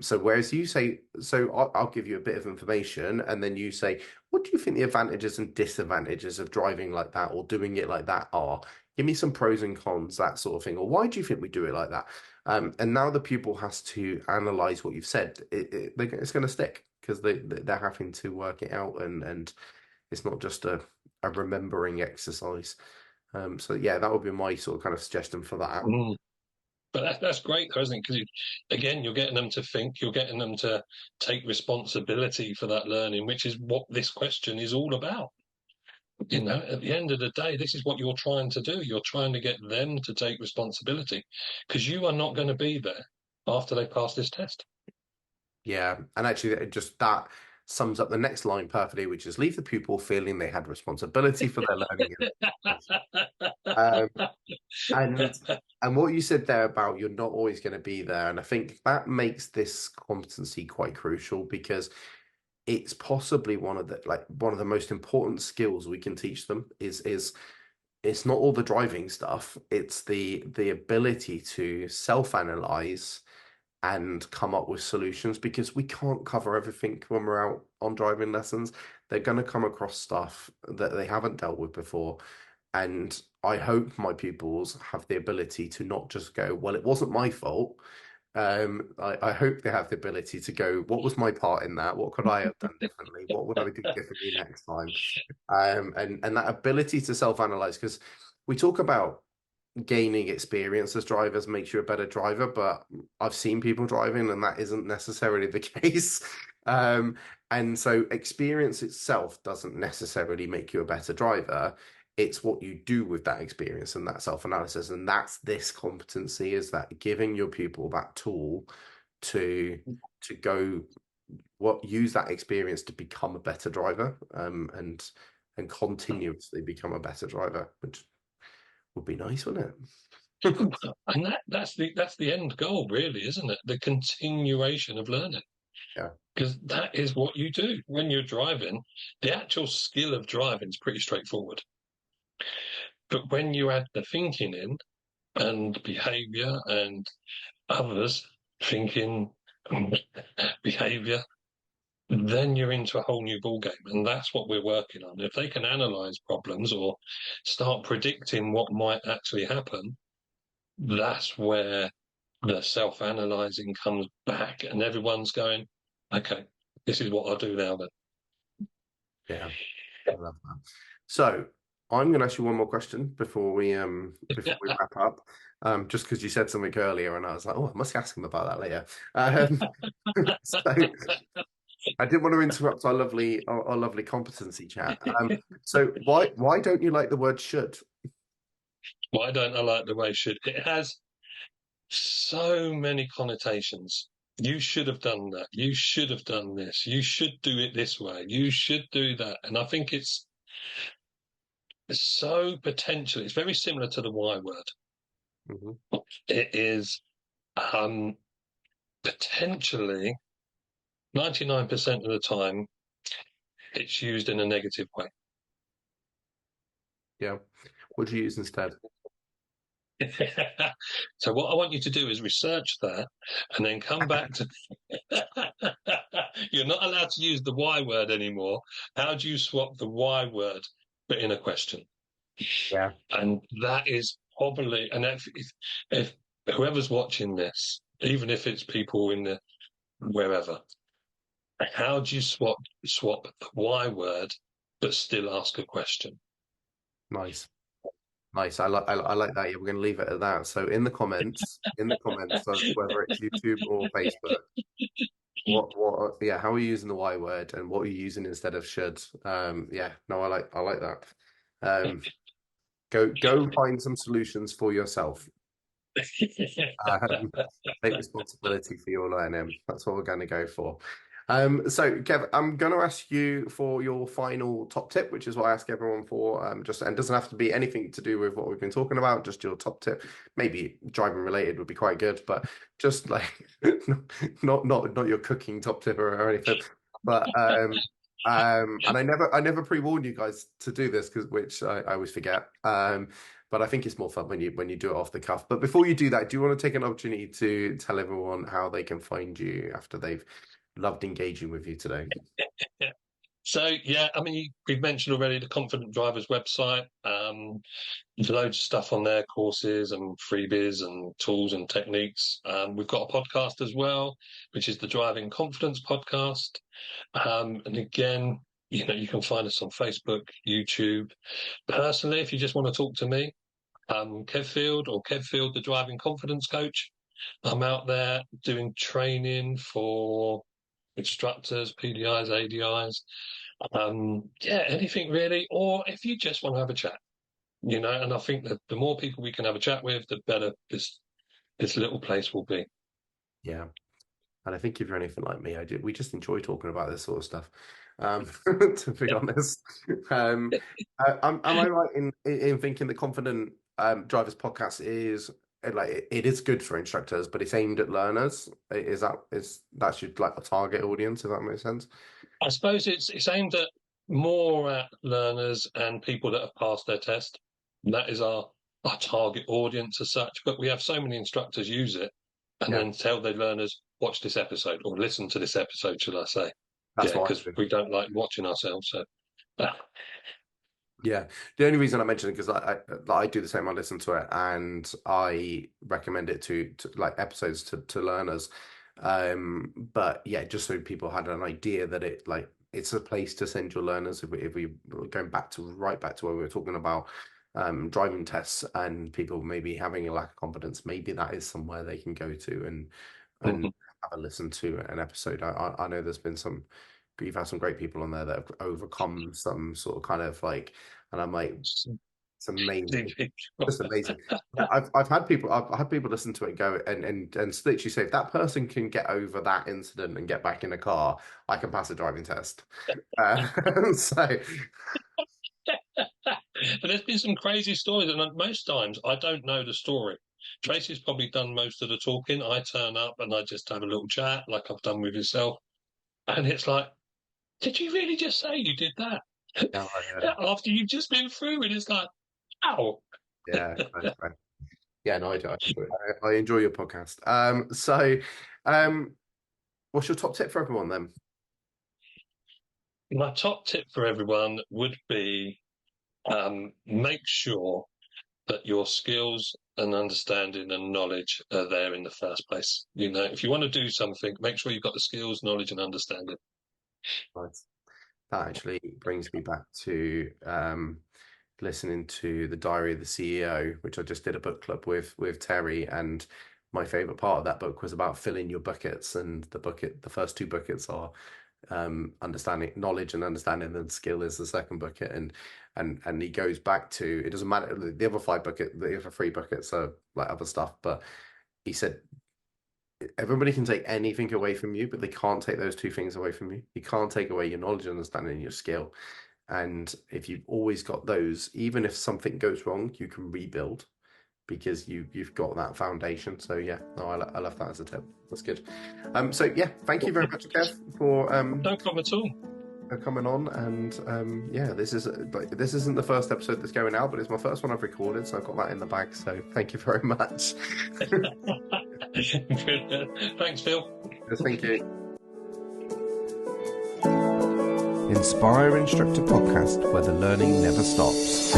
So whereas you say, so I'll give you a bit of information, and then you say, what do you think the advantages and disadvantages of driving like that or doing it like that are? Give me some pros and cons, that sort of thing. Or why do you think we do it like that? And now the pupil has to analyze what you've said. It's going to stick because they're having to work it out, and it's not just a remembering exercise. So yeah, that would be my sort of kind of suggestion for that. Mm. But that's great, though, isn't it? Because again, you're getting them to think, you're getting them to take responsibility for that learning, which is what this question is all about. You know, at the end of the day, this is what you're trying to do. You're trying to get them to take responsibility because you are not going to be there after they pass this test. Yeah, and actually, just that sums up the next line perfectly, which is leave the pupil feeling they had responsibility for their learning. Um, and and what you said there about you're not always going to be there, and I think that makes this competency quite crucial because it's possibly one of the most important skills we can teach them is it's not all the driving stuff, it's the ability to self-analyze and come up with solutions because we can't cover everything when we're out on driving lessons. They're going to come across stuff that they haven't dealt with before. And I hope my pupils have the ability to not just go, well, it wasn't my fault. I hope they have the ability to go, what was my part in that? What could I have done differently? What would I do differently next time? And that ability to self-analyze, because we talk about gaining experience as drivers makes you a better driver, but I've seen people driving and that isn't necessarily the case. And so experience itself doesn't necessarily make you a better driver. it's what you do with that experience and that self-analysis. And that's this competency, is that giving your pupil that tool to go use that experience to become a better driver, and continuously become a better driver, which would be nice, wouldn't it? And that's the end goal, really, isn't it? The continuation of learning. Yeah. Because that is what you do when you're driving. The actual skill of driving is pretty straightforward. But when you add the thinking in and behavior and others thinking behavior, then you're into a whole new ballgame. And that's what we're working on. If they can analyze problems or start predicting what might actually happen, that's where the self-analyzing comes back and everyone's going, okay, this is what I'll do now then. Yeah, I love that. So I'm going to ask you one more question before we wrap up. Just because you said something earlier, and I was like, oh, I must ask him about that later. So I didn't want to interrupt our lovely competency chat. So why don't you like the word should? Why don't I like the way should? It has so many connotations. You should have done that. You should have done this. You should do it this way. You should do that. And I think it's so potential. It's very similar to the Y word. Mm-hmm. It is potentially 99% of the time it's used in a negative way. Yeah. What do you use instead? So what I want you to do is research that and then come back to you're not allowed to use the Y word anymore. How do you swap the Y word but in a question? Yeah. And that is probably, and if whoever's watching this, even if it's people in the wherever, how do you swap the Y word but still ask a question? Nice. Nice. I like that. Yeah, we're going to leave it at that. So in the comments, so whether it's YouTube or Facebook, how are you using the Y word and what are you using instead of should? Yeah, no, I like that. Um, go find some solutions for yourself. Um, Take responsibility for your learning. That's what we're going to go for. So Kev, I'm going to ask you for your final top tip, which is what I ask everyone for. Just and doesn't have to be anything to do with what we've been talking about. Just your top tip, maybe driving related would be quite good, but just like not your cooking top tip or anything. But and I never pre-warned you guys to do this which I always forget. But I think it's more fun when you do it off the cuff. But before you do that, do you want to take an opportunity to tell everyone how they can find you after they've loved engaging with you today? So, yeah, I mean, we've mentioned already the Confident Drivers website. There's loads of stuff on there, courses and freebies and tools and techniques. We've got a podcast as well, which is the Driving Confidence podcast. And again, you can find us on Facebook, YouTube. Personally, if you just want to talk to me, Kev Field or Kev Field, the Driving Confidence Coach. I'm out there doing training for instructors, PDIs, ADIs, anything really. Or if you just want to have a chat, and I think that the more people we can have a chat with, the better this little place will be. Yeah. And I think if you're anything like me, we just enjoy talking about this sort of stuff. To be honest, am I right in thinking the Confident Drivers podcast is like it is good for instructors, but it's aimed at learners? That should like a target audience, if that makes sense? I suppose it's aimed at more at learners and people that have passed their test. And that is our target audience as such. But we have so many instructors use it and Yeah, then tell their learners, watch this episode or listen to this episode, should I say. that's Yeah, what I because do. we don't like watching ourselves. So, Yeah, the only reason I mention it because I do the same. I listen to it and I recommend it to like episodes to learners. But yeah, just so people had an idea that it's a place to send your learners. If we going right back to where we were talking about driving tests and people maybe having a lack of confidence, maybe that is somewhere they can go to and have a listen to an episode. I know there's been you've had some great people on there that have overcome some sort of kind of like, and I'm like, It's amazing. Just amazing. I've had people listen to it and go and literally say, if that person can get over that incident and get back in a car, I can pass a driving test. So But there's been some crazy stories, and most times I don't know the story. Tracy's probably done most of the talking. I turn up and I just have a little chat, like I've done with yourself, and it's like, did you really just say you did that? yeah, After you've just been through it, it's like, ow. yeah, yeah. No, I enjoy your podcast. What's your top tip for everyone then? My top tip for everyone would be make sure that your skills and understanding and knowledge are there in the first place. You know, if you want to do something, make sure you've got the skills, knowledge, and understanding. Right. That actually brings me back to listening to The Diary of the CEO, which I just did a book club with Terry, and my favorite part of that book was about filling your buckets, and the first two buckets are understanding, knowledge and understanding, and skill is the second bucket, and he goes back to, it doesn't matter, the other three buckets are like other stuff, but he said everybody can take anything away from you, but they can't take those two things away from you. You can't take away your knowledge, understanding, and your skill. And if you've always got those, even if something goes wrong, you can rebuild because you've got that foundation. So yeah, no, I love that as a tip. That's good. So yeah, thank you very much, Kev, for No problem at all. for coming on. And yeah, this isn't the first episode that's going out, but it's my first one I've recorded, so I've got that in the bag. So thank you very much. Thanks, Phil. Thank you. Inspire Instructor Podcast, where the learning never stops.